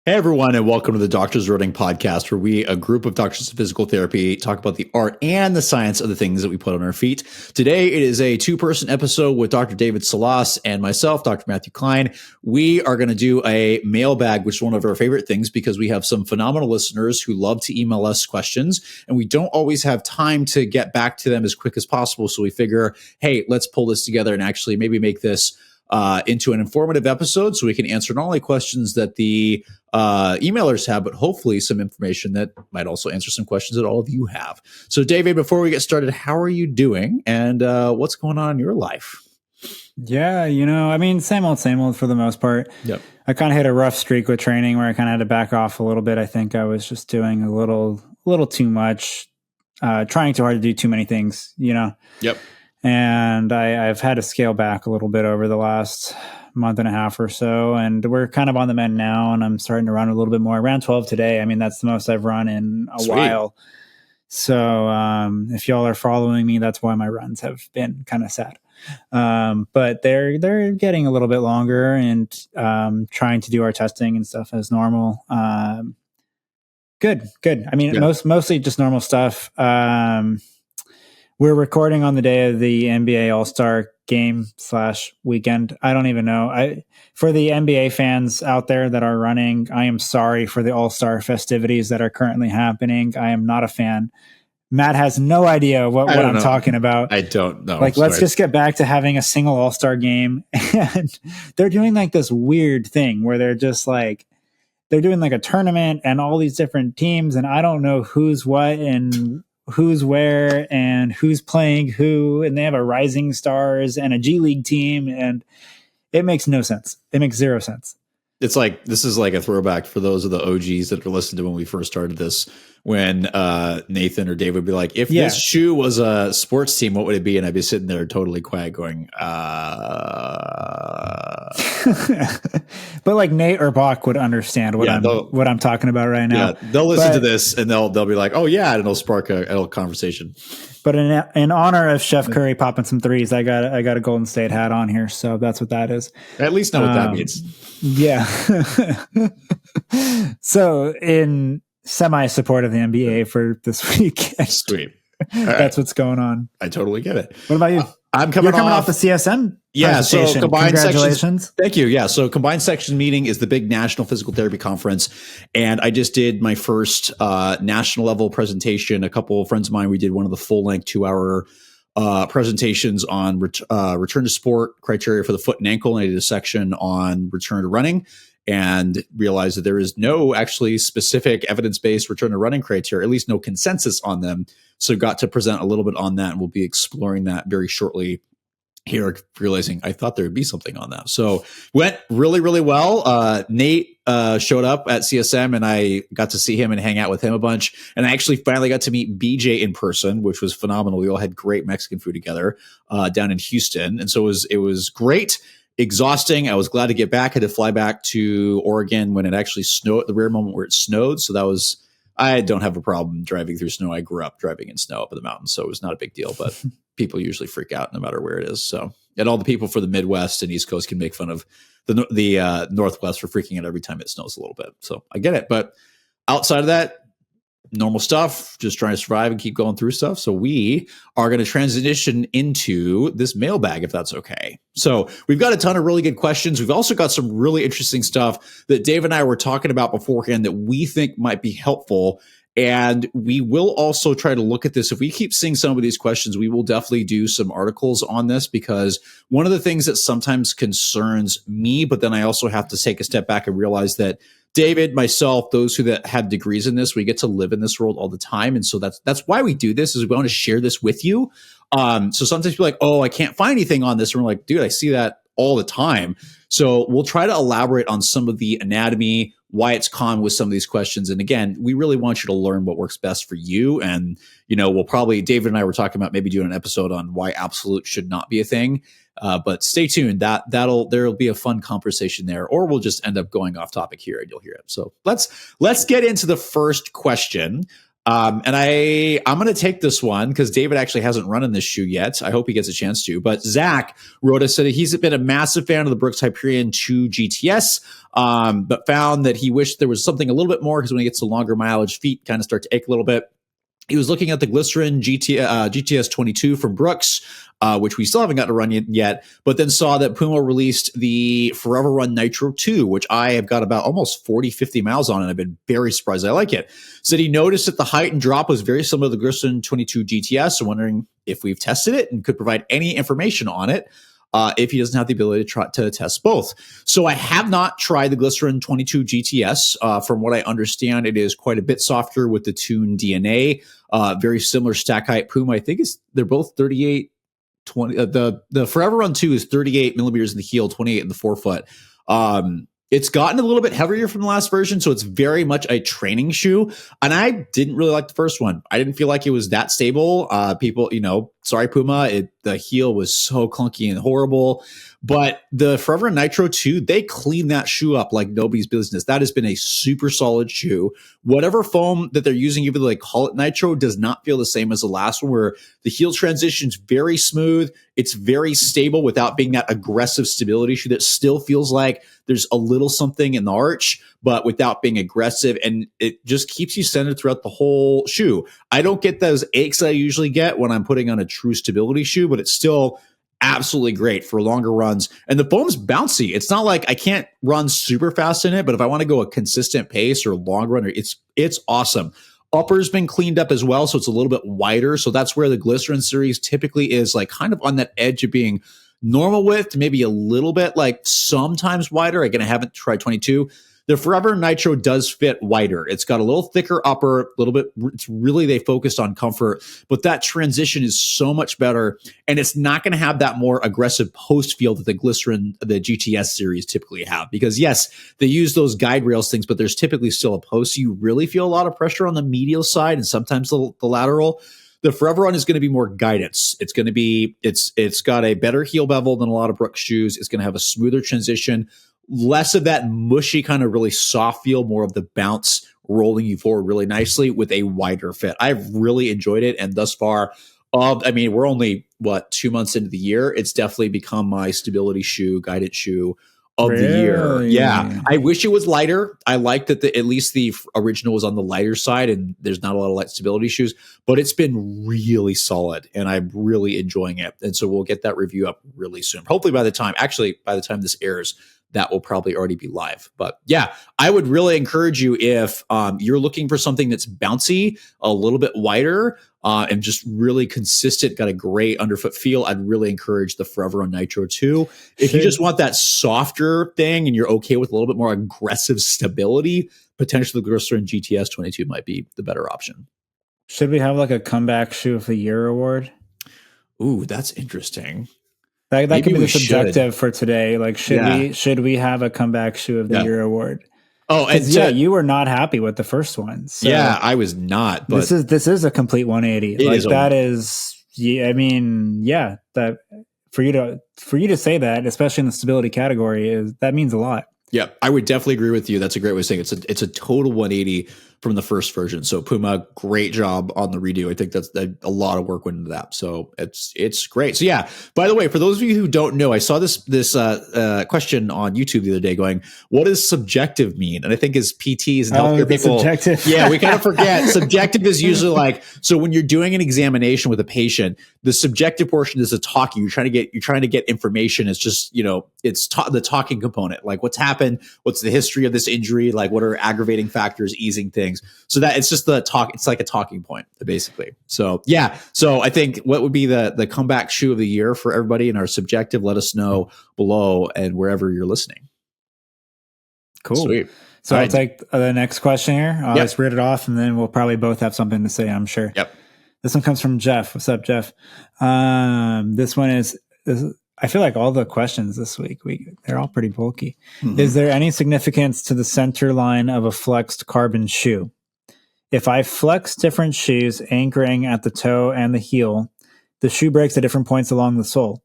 Hey everyone, and welcome to the Doctors Running Podcast, where we, a group of doctors of physical therapy, talk about the art and the science of the things that we put on our feet. Today, it is a two-person episode with Dr. David Salas and myself, Dr. Matthew Klein. We are going to do a mailbag, which is one of our favorite things because we have some phenomenal listeners who love to email us questions, and we don't always have time to get back to them as quick as possible. So we figure, hey, let's pull this together and actually maybe make this into an informative episode so we can answer not only questions that the emailers have, but hopefully some information that might also answer some questions that all of you have. So David, before we get started, how are you doing and what's going on in your life? Yeah, same old for the most part. Yep. I kind of hit a rough streak with training where I kind of had to back off a little bit. I think I was just doing a little too much, trying too hard to do too many things, Yep. And I've had to scale back a little bit over the last month and a half or so. And we're kind of on the mend now, and I'm starting to run a little bit more. I ran 12 today. I mean, that's the most I've run in a while. So if y'all are following me, that's why my runs have been kind of sad. But they're getting a little bit longer, and trying to do our testing and stuff as normal. Good. I mean, mostly just normal stuff. We're recording on the day of the NBA All-Star game / weekend. I don't even know. For the NBA fans out there that are running, I am sorry for the All-Star festivities that are currently happening. I am not a fan. Matt has no idea what I'm talking about. I don't know. Let's just get back to having a single All-Star game. And they're doing like this weird thing where they're just like, they're doing like a tournament and all these different teams, and I don't know who's what and who's where and who's playing who, and they have a Rising Stars and a G League team, and it makes no sense. It makes zero sense. It's like, this is like a throwback for those of the OGs that are listening to when we first started this, when Nathan or Dave would be like, if this shoe was a sports team, what would it be? And I'd be sitting there totally quiet going, But like Nate or Bach would understand what I'm talking about right now. Yeah, they'll listen to this and they'll be like, oh yeah, and it'll spark a little conversation. But in honor of Chef Curry popping some threes, I got a Golden State hat on here, so that's what that is. At least know what that means. Yeah. So in semi-support of the NBA for this week. Sweet. That's what's going on. I totally get it. What about you? You're coming off the CSM. Yeah, so combined Congratulations. Sections. Thank you. Yeah, so combined section meeting is the big national physical therapy conference, and I just did my first national level presentation. A couple of friends of mine, we did one of the full length 2-hour presentations on return to sport criteria for the foot and ankle, and I did a section on return to running, and realized that there is no actually specific evidence-based return to running criteria, at least no consensus on them. So got to present a little bit on that, and we'll be exploring that very shortly here, realizing I thought there would be something on that. So went really, really well. Nate showed up at CSM, and I got to see him and hang out with him a bunch. And I actually finally got to meet BJ in person, which was phenomenal. We all had great Mexican food together down in Houston. And so it was great. Exhausting. I was glad to get back. I had to fly back to Oregon when it actually snowed, the rare moment where it snowed. So that was, I don't have a problem driving through snow. I grew up driving in snow up in the mountains, so it was not a big deal, but people usually freak out no matter where it is. So, and all the people for the Midwest and East Coast can make fun of the Northwest for freaking out every time it snows a little bit. So I get it. But outside of that, normal stuff, just trying to survive and keep going through stuff. So we are going to transition into this mailbag, if that's okay. So we've got a ton of really good questions. We've also got some really interesting stuff that Dave and I were talking about beforehand that we think might be helpful. And we will also try to look at this. If we keep seeing some of these questions, we will definitely do some articles on this, because one of the things that sometimes concerns me, but then I also have to take a step back and realize that David, myself, those that have degrees in this, we get to live in this world all the time. And so that's why we do this, is we want to share this with you. So sometimes people are like, oh, I can't find anything on this. And we're like, dude, I see that all the time. So we'll try to elaborate on some of the anatomy, why it's common with some of these questions. And again, we really want you to learn what works best for you. And, we'll probably, David and I were talking about maybe doing an episode on why absolute should not be a thing. But stay tuned. There'll be a fun conversation there, or we'll just end up going off topic here and you'll hear it. So let's get into the first question. And I'm going to take this one because David actually hasn't run in this shoe yet. I hope he gets a chance to. But Zach wrote us that he's been a massive fan of the Brooks Hyperion 2 GTS, but found that he wished there was something a little bit more because when he gets to longer mileage, feet kind of start to ache a little bit. He was looking at the Glycerin GTS 22 from Brooks, which we still haven't got to run yet, but then saw that Puma released the Foreverrun Nitro 2, which I have got about almost 40, 50 miles on, and I've been very surprised I like it. Said he noticed that the height and drop was very similar to the Glycerin 22 GTS, so wondering if we've tested it and could provide any information on it. If he doesn't have the ability to test both. So I have not tried the Glycerin 22 GTS. From what I understand, it is quite a bit softer with the tuned DNA. Very similar stack height. Puma, I think they're both 38, 20. The Foreverrun 2 is 38 millimeters in the heel, 28 in the forefoot. It's gotten a little bit heavier from the last version, so it's very much a training shoe. And I didn't really like the first one. I didn't feel like it was that stable. People, sorry, Puma, the heel was so clunky and horrible. But the Foreverrun Nitro 2, they cleaned that shoe up like nobody's business. That has been a super solid shoe. Whatever foam that they're using, even though they call it Nitro, does not feel the same as the last one, where the heel transition's very smooth. It's very stable without being that aggressive stability shoe that still feels like there's a little something in the arch, but without being aggressive. And it just keeps you centered throughout the whole shoe. I don't get those aches I usually get when I'm putting on a true stability shoe, but it's still absolutely great for longer runs. And the foam's bouncy. It's not like I can't run super fast in it, but if I want to go a consistent pace or long run, it's awesome. Upper's been cleaned up as well, so it's a little bit wider. So that's where the Glycerin series typically is, like kind of on that edge of being normal width, maybe a little bit like sometimes wider. Again, I haven't tried 22. The Forever Nitro does fit wider. It's got a little thicker upper, a little bit. It's really, they focused on comfort, but that transition is so much better. And it's not going to have that more aggressive post feel that the Glycerin, the GTS series typically have. Because yes, they use those guide rails things, but there's typically still a post. So you really feel a lot of pressure on the medial side and sometimes the lateral. The Foreverrun is going to be more guidance. It's going to be, it's got a better heel bevel than a lot of Brooks shoes. It's going to have a smoother transition, less of that mushy kind of really soft feel, more of the bounce rolling you forward really nicely with a wider fit. I've really enjoyed it. And thus far, we're only 2 months into the year. It's definitely become my stability shoe, guided shoe of the year. Yeah. I wish it was lighter. I like that at least the original was on the lighter side and there's not a lot of light stability shoes, but it's been really solid and I'm really enjoying it. And so we'll get that review up really soon. Hopefully by the time this airs, that will probably already be live. But yeah, I would really encourage you if you're looking for something that's bouncy, a little bit wider, and just really consistent, got a great underfoot feel, I'd really encourage the Foreverrun Nitro 2. If you just want that softer thing and you're okay with a little bit more aggressive stability, potentially the Glycerin GTS 22 might be the better option. Should we have like a comeback shoe of the year award? Ooh, that's interesting. That could be the subjective for today. Like, should we have a comeback shoe of the year award? Oh, and you were not happy with the first one. So yeah, I was not. But this is a complete 180. That for you to say that, especially in the stability category, that means a lot. Yeah, I would definitely agree with you. That's a great way of saying it. It's a total 180 from the first version. So Puma, great job on the redo. I think that's a lot of work went into that. So it's great. So yeah, by the way, for those of you who don't know, I saw this question on YouTube the other day going, what does subjective mean? And I think as PTs and healthcare people, subjective. Yeah, we kind of forget. Subjective is usually like, so when you're doing an examination with a patient, the subjective portion is the talking. You're trying to get information. It's just, it's the talking component. Like what's happened, what's the history of this injury, like what are aggravating factors, easing things. So that it's just the talk. It's like a talking point, basically. So yeah. So I think what would be the comeback shoe of the year for everybody in our subjective? Let us know below and wherever you're listening. Cool. Sweet. So I'll take the next question here. I'll just read it off, and then we'll probably both have something to say, I'm sure. Yep. This one comes from Jeff. What's up, Jeff? This one is I feel like all the questions this week, they're all pretty bulky. Mm-hmm. Is there any significance to the center line of a flexed carbon shoe? If I flex different shoes anchoring at the toe and the heel, the shoe breaks at different points along the sole.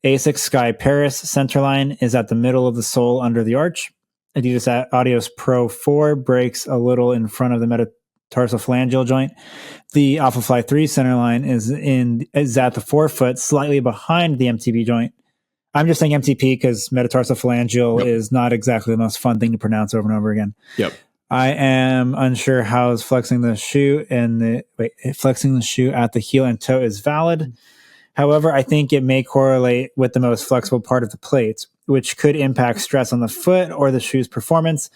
Asics Sky Paris centerline is at the middle of the sole under the arch. Adidas Adios Pro 4 breaks a little in front of the metatarsalphalangeal joint. The Alphafly 3 center line is at the forefoot, slightly behind the MTP joint. I'm just saying MTP because metatarsophalangeal is not exactly the most fun thing to pronounce over and over again. Yep. I am unsure how flexing the shoe flexing the shoe at the heel and toe is valid. However, I think it may correlate with the most flexible part of the plate, which could impact stress on the foot or the shoe's performance.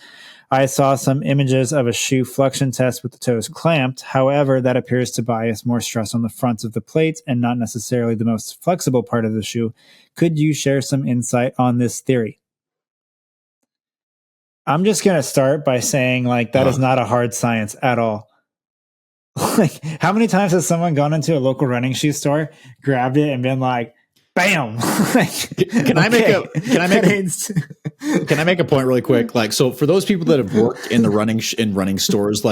I saw some images of a shoe flexion test with the toes clamped. However, that appears to bias more stress on the fronts of the plates and not necessarily the most flexible part of the shoe. Could you share some insight on this theory? I'm just going to start by saying that is not a hard science at all. How many times has someone gone into a local running shoe store, grabbed it, and been like, "Bam!" Can I make a point really quick? So for those people that have worked in the running stores,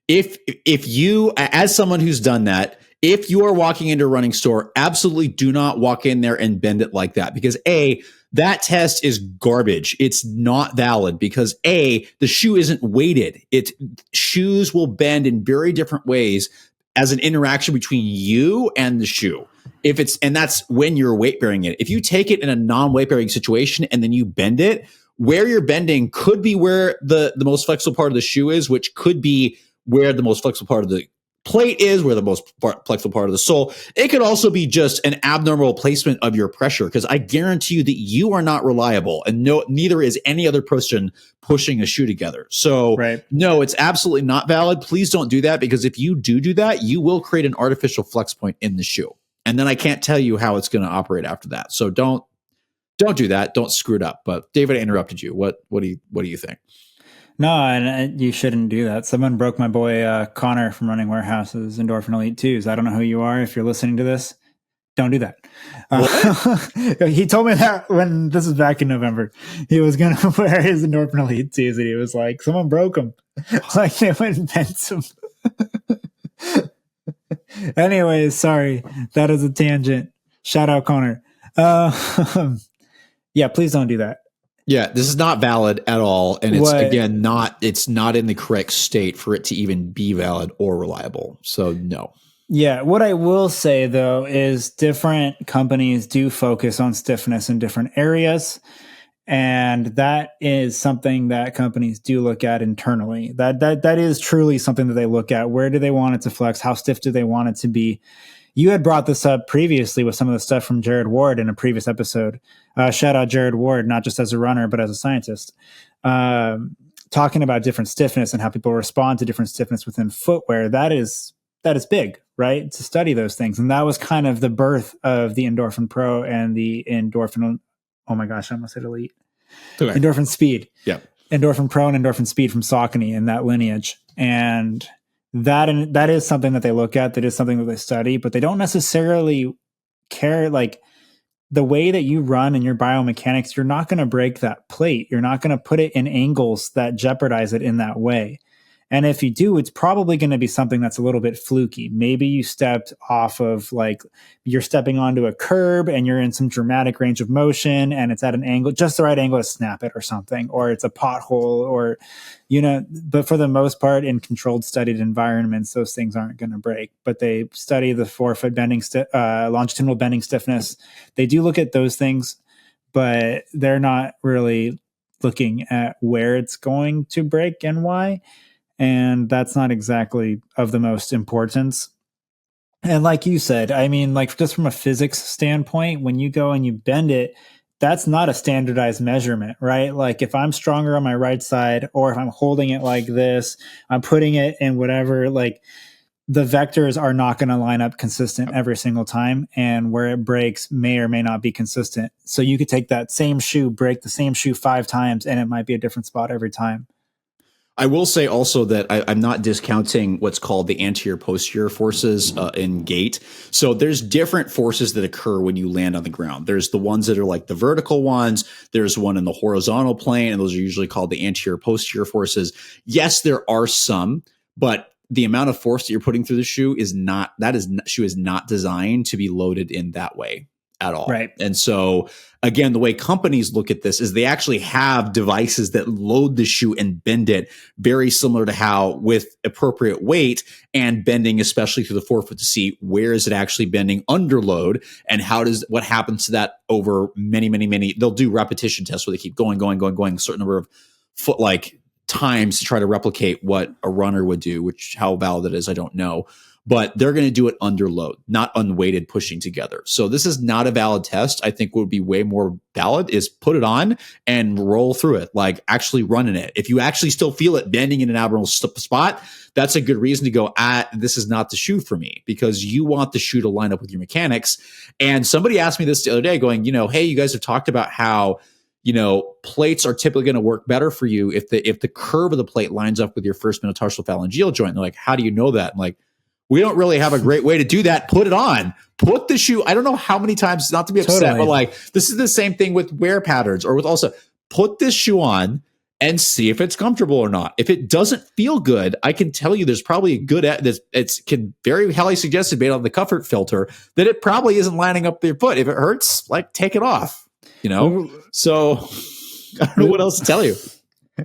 if you, as someone who's done that, if you are walking into a running store, absolutely do not walk in there and bend it like that, because that test is garbage. It's not valid because the shoe isn't weighted. Shoes will bend in very different ways as an interaction between you and the shoe. And that's when you're weight bearing it. If you take it in a non-weight bearing situation and then you bend it, where you're bending could be where the most flexible part of the shoe is, which could be where the most flexible part of the plate is, where the most flexible part of the sole. It could also be just an abnormal placement of your pressure, because I guarantee you that you are not reliable, and neither is any other person pushing a shoe together. So no, it's absolutely not valid. Please don't do that, because if you do that, you will create an artificial flex point in the shoe. And then I can't tell you how it's going to operate after that. So don't do that. Don't screw it up. But David, I interrupted you. What do you think? No, and you shouldn't do that. Someone broke my boy Connor from Running Warehouse's Endorphin Elite 2s. I don't know who you are. If you're listening to this, don't do that. He told me that when this was back in November, he was going to wear his Endorphin Elite 2s, and he was like, someone broke them. They went and bent them. Anyways, sorry. That is a tangent. Shout out Connor. Yeah, please don't do that. Yeah, this is not valid at all. And it's it's not in the correct state for it to even be valid or reliable. So no. Yeah, what I will say though is different companies do focus on stiffness in different areas. And that is something that companies do look at internally. That is truly something that they look at. Where do they want it to flex? How stiff do they want it to be? You had brought this up previously with some of the stuff from Jared Ward in a previous episode. Shout out Jared Ward, not just as a runner, but as a scientist, talking about different stiffness and how people respond to different stiffness within footwear. That is big, right? To study those things. And that was kind of the birth of the Endorphin Pro and the Endorphin. Oh my gosh, I almost said Elite. Okay. Endorphin Speed. Yeah. Endorphin Pro and Endorphin Speed from Saucony and that lineage. And that is something that they look at. That is something that they study, but they don't necessarily care. The way that you run and your biomechanics, you're not going to break that plate. You're not going to put it in angles that jeopardize it in that way. And if you do, it's probably going to be something that's a little bit fluky. Maybe you stepped off of you're stepping onto a curb and you're in some dramatic range of motion and it's at an angle, just the right angle to snap it or something, or it's a pothole or, but for the most part in controlled studied environments, those things aren't going to break, but they study the forefoot bending, longitudinal bending stiffness. They do look at those things, but they're not really looking at where it's going to break and why. And that's not exactly of the most importance. And like you said, I mean, just from a physics standpoint, when you go and you bend it, that's not a standardized measurement, right? If I'm stronger on my right side, or if I'm holding it like this, I'm putting it in whatever, the vectors are not going to line up consistent every single time. And where it breaks may or may not be consistent. So you could take that same shoe, break the same shoe 5 times, and it might be a different spot every time. I will say also that I'm not discounting what's called the anterior posterior forces in gait. So there's different forces that occur when you land on the ground. There's the ones that are the vertical ones. There's one in the horizontal plane, and those are usually called the anterior posterior forces. Yes, there are some, but the amount of force that you're putting through the shoe shoe is not designed to be loaded in that way at all. Right. And so again, the way companies look at this is they actually have devices that load the shoe and bend it, very similar to how with appropriate weight and bending, especially through the forefoot, to see where is it actually bending under load and what happens to that over many. They'll do repetition tests where they keep going a certain number of foot times to try to replicate what a runner would do, which how valid it is, I don't know. But they're going to do it under load, not unweighted pushing together. So this is not a valid test. I think what would be way more valid is put it on and roll through it, like actually running it. If you actually still feel it bending in an abnormal spot, that's a good reason to go, this is not the shoe for me, because you want the shoe to line up with your mechanics. And somebody asked me this the other day going, hey, you guys have talked about how plates are typically going to work better for you if the curve of the plate lines up with your first metatarsal phalangeal joint. And they're like, how do you know that? I'm like, we don't really have a great way to do that. Put it on. Put the shoe. I don't know how many times, not to be upset, but this is the same thing with wear patterns or with also put this shoe on and see if it's comfortable or not. If it doesn't feel good, I can tell you there's probably a good, it's can very highly suggested based on the comfort filter that it probably isn't lining up with your foot. If it hurts, take it off, So I don't know what else to tell you.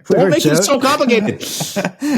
Don't make it so complicated.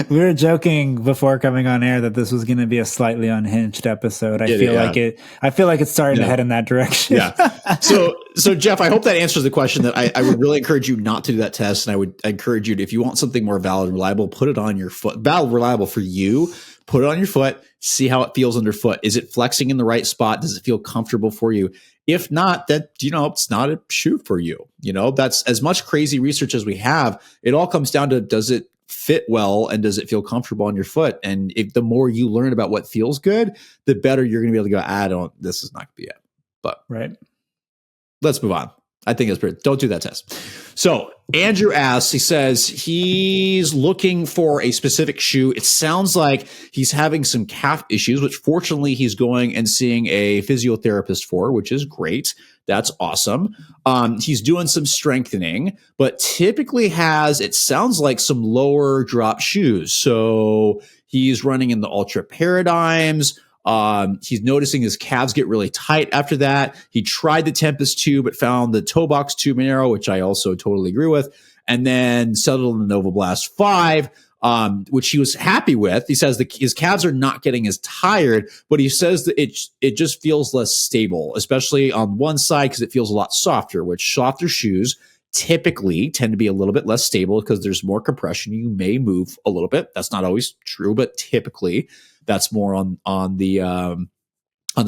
We were joking before coming on air that this was going to be a slightly unhinged episode. I feel like it's starting to head in that direction. Yeah. So Jeff, I hope that answers the question. That I would really encourage you not to do that test, and I would encourage you to, if you want something more valid and reliable, put it on your foot. Valid, reliable for you. Put it on your foot. See how it feels underfoot. Is it flexing in the right spot? Does it feel comfortable for you? If not, that it's not a shoe for you. That's as much crazy research as we have. It all comes down to, does it fit well and does it feel comfortable on your foot? And if the more you learn about what feels good, the better you're going to be able to go, this is not going to be it. But right. Let's move on. I think it's pretty. Don't do that test. So Andrew asks, he says he's looking for a specific shoe. It sounds like he's having some calf issues, which fortunately he's going and seeing a physiotherapist for, which is great. That's awesome. He's doing some strengthening, but typically it sounds like some lower drop shoes. So he's running in the ultra paradigms. He's noticing his calves get really tight after that. He tried the Tempest 2, but found the toe box too narrow, which I also totally agree with, and then settled on the Nova Blast 5, which he was happy with. He says his calves are not getting as tired, but he says that it just feels less stable, especially on one side because it feels a lot softer, which softer shoes typically tend to be a little bit less stable because there's more compression. You may move a little bit. That's not always true, but typically that's more on the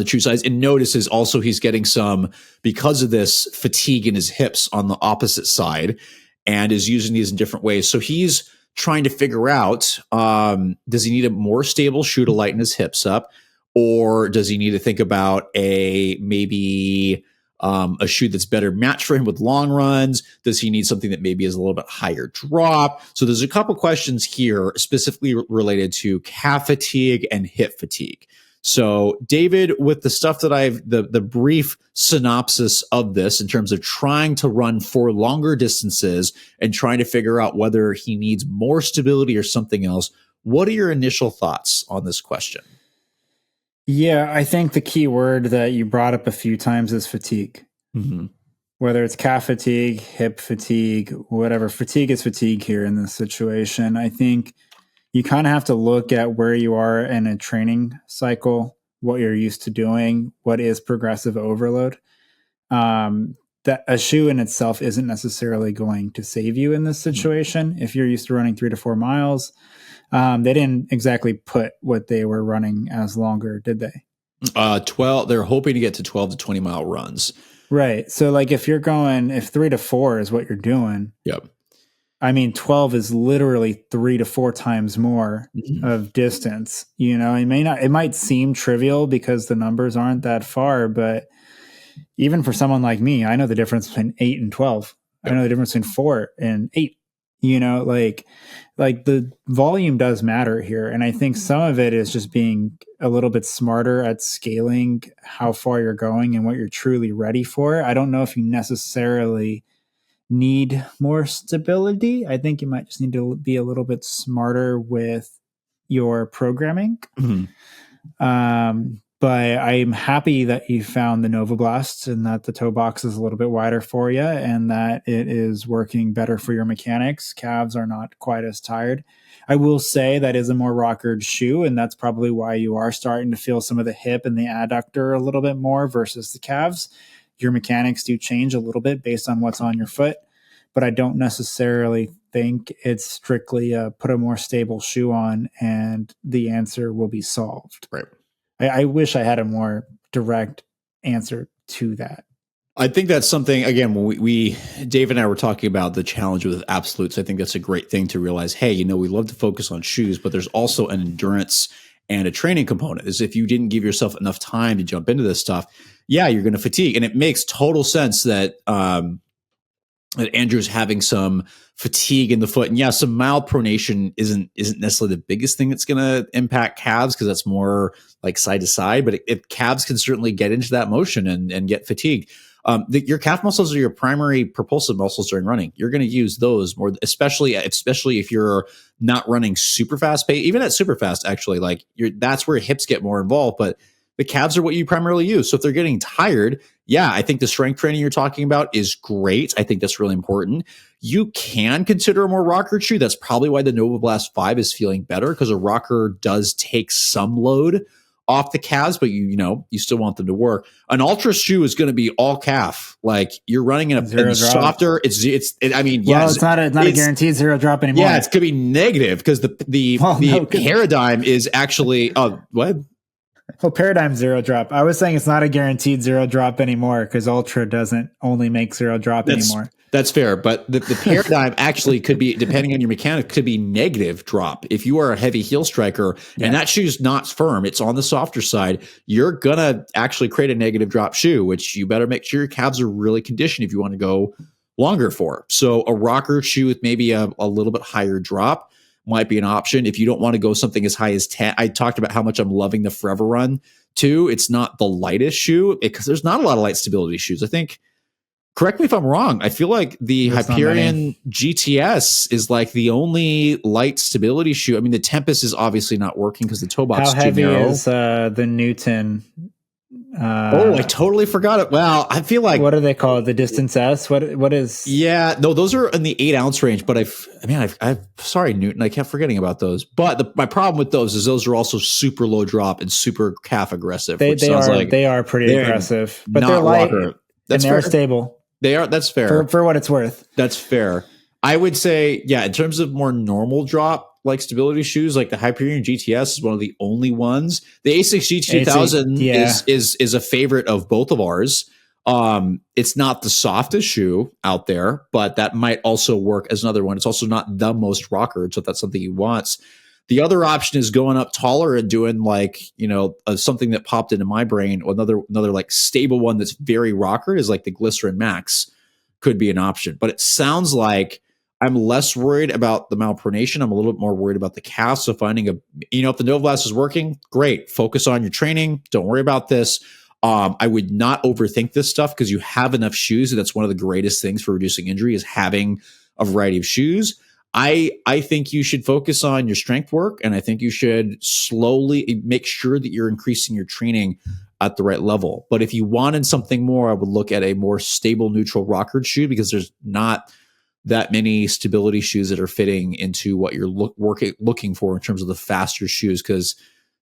true size. And notices also he's getting some, because of this, fatigue in his hips on the opposite side, and is using these in different ways. So he's trying to figure out, does he need a more stable shoe to lighten his hips up, or does he need to think about maybe a shoe that's better matched for him with long runs? Does he need something that maybe is a little bit higher drop? So there's a couple questions here specifically related to calf fatigue and hip fatigue. So David, with the stuff that the brief synopsis of this in terms of trying to run for longer distances and trying to figure out whether he needs more stability or something else, what are your initial thoughts on this question? Yeah, I think the key word that you brought up a few times is fatigue. Mm-hmm. Whether it's calf fatigue, hip fatigue, whatever, fatigue is fatigue here in this situation. I think you kind of have to look at where you are in a training cycle, what you're used to doing, what is progressive overload. That a shoe in itself isn't necessarily going to save you in this situation. If you're used to running 3 to 4 miles, they didn't exactly put what they were running as longer, did they? 12. They're hoping to get to 12 to 20 mile runs. Right. So if 3 to 4 is what you're doing. Yep. I mean, 12 is literally 3 to 4 times more of distance. It might seem trivial because the numbers aren't that far, but even for someone like me, I know the difference between 8 and 12. Yep. I know the difference between 4 and 8. The volume does matter here. And I think some of it is just being a little bit smarter at scaling how far you're going and what you're truly ready for. I don't know if you necessarily need more stability. I think you might just need to be a little bit smarter with your programming. Mm-hmm. But I'm happy that you found the Novablast and that the toe box is a little bit wider for you and that it is working better for your mechanics. Calves are not quite as tired. I will say that is a more rockered shoe, and that's probably why you are starting to feel some of the hip and the adductor a little bit more versus the calves. Your mechanics do change a little bit based on what's on your foot, but I don't necessarily think it's strictly put a more stable shoe on and the answer will be solved. Right. I wish I had a more direct answer to that. I think that's something, again, when we Dave and I were talking about the challenge with absolutes, I think that's a great thing to realize, hey, we love to focus on shoes, but there's also an endurance and a training component. Is if you didn't give yourself enough time to jump into this stuff, yeah, you're going to fatigue. And it makes total sense that Andrew's having some fatigue in the foot. And yeah, some mild pronation isn't necessarily the biggest thing that's going to impact calves because that's more like side to side, but calves can certainly get into that motion and get fatigued. Your calf muscles are your primary propulsive muscles during running. You're going to use those more, especially if you're not running super fast pace, even at super fast, actually, like that's where hips get more involved, but the calves are what you primarily use. So if they're getting tired, yeah, I think the strength training you're talking about is great. I think that's really important. You can consider a more rocker shoe. That's probably why the Novablast 5 is feeling better, because a rocker does take some load off the calves, but you still want them to work. An ultra shoe is going to be all calf. Like you're running in a softer. It's not a guaranteed zero drop anymore. Yeah, it's going to be negative because the paradigm is actually what? Well, Paradigm zero drop. I was saying it's not a guaranteed zero drop anymore because Ultra doesn't only make zero drop anymore. That's fair. But the Paradigm actually could be, depending on your mechanic, could be negative drop. If you are a heavy heel striker and that shoe's not firm, it's on the softer side, you're going to actually create a negative drop shoe, which you better make sure your calves are really conditioned if you want to go longer for. So a rocker shoe with maybe a little bit higher drop might be an option. If you don't want to go something as high as 10, I talked about how much I'm loving the Foreverrun too. It's not the lightest shoe because there's not a lot of light stability shoes. I think, correct me if I'm wrong, I feel like the Hyperion GTS is like the only light stability shoe. I mean, the Tempest is obviously not working because the toe box is too narrow. How heavy is the Newton? I totally forgot it. Well, I feel like, what do they call it? The Distance S? What is? Yeah, no, those are in the 8-ounce range. But sorry, Newton, I kept forgetting about those. But my problem with those is those are also super low drop and super calf aggressive. They are pretty aggressive, but they're light and they're stable. They are. That's fair for what it's worth. That's fair. I would say, yeah, in terms of more normal drop, like stability shoes, like the Hyperion GTS is one of the only ones. The ASICS G2000 is a favorite of both of ours. It's not the softest shoe out there, but that might also work as another one. It's also not the most rockered, so if that's something he wants. The other option is going up taller and doing something that popped into my brain. Another like stable one that's very rocker is like the Glycerin Max could be an option. But it sounds like I'm less worried about the malpronation. I'm a little bit more worried about the calf. So finding if the Novablast is working, great. Focus on your training. Don't worry about this. I would not overthink this stuff because you have enough shoes. And that's one of the greatest things for reducing injury is having a variety of shoes. I think you should focus on your strength work. And I think you should slowly make sure that you're increasing your training at the right level. But if you wanted something more, I would look at a more stable neutral rockered shoe because there's not that many stability shoes that are fitting into what you're looking for in terms of the faster shoes, because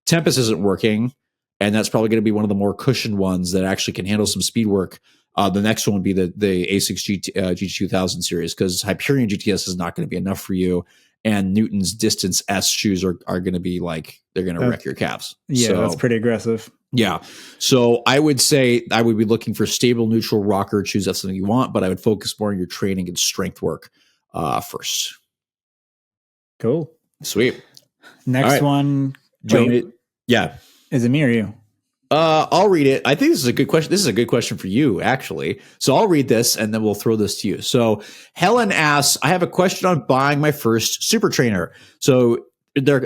Tempest isn't working, and that's probably going to be one of the more cushioned ones that actually can handle some speed work. The next one would be the ASICS G2000 series, because Hyperion GTS is not going to be enough for you, and Newton's Distance S shoes are going to be like, they're going to wreck your calves. Yeah, that's pretty aggressive. Yeah. So I would say I would be looking for stable, neutral rocker shoes. That's something you want, but I would focus more on your training and strength work first. Cool. Sweet. Next one. Yeah. Is it me or you? I'll read it. I think this is a good question. This is a good question for you, actually. So I'll read this and then we'll throw this to you. So Helen asks, I have a question on buying my first super trainer. So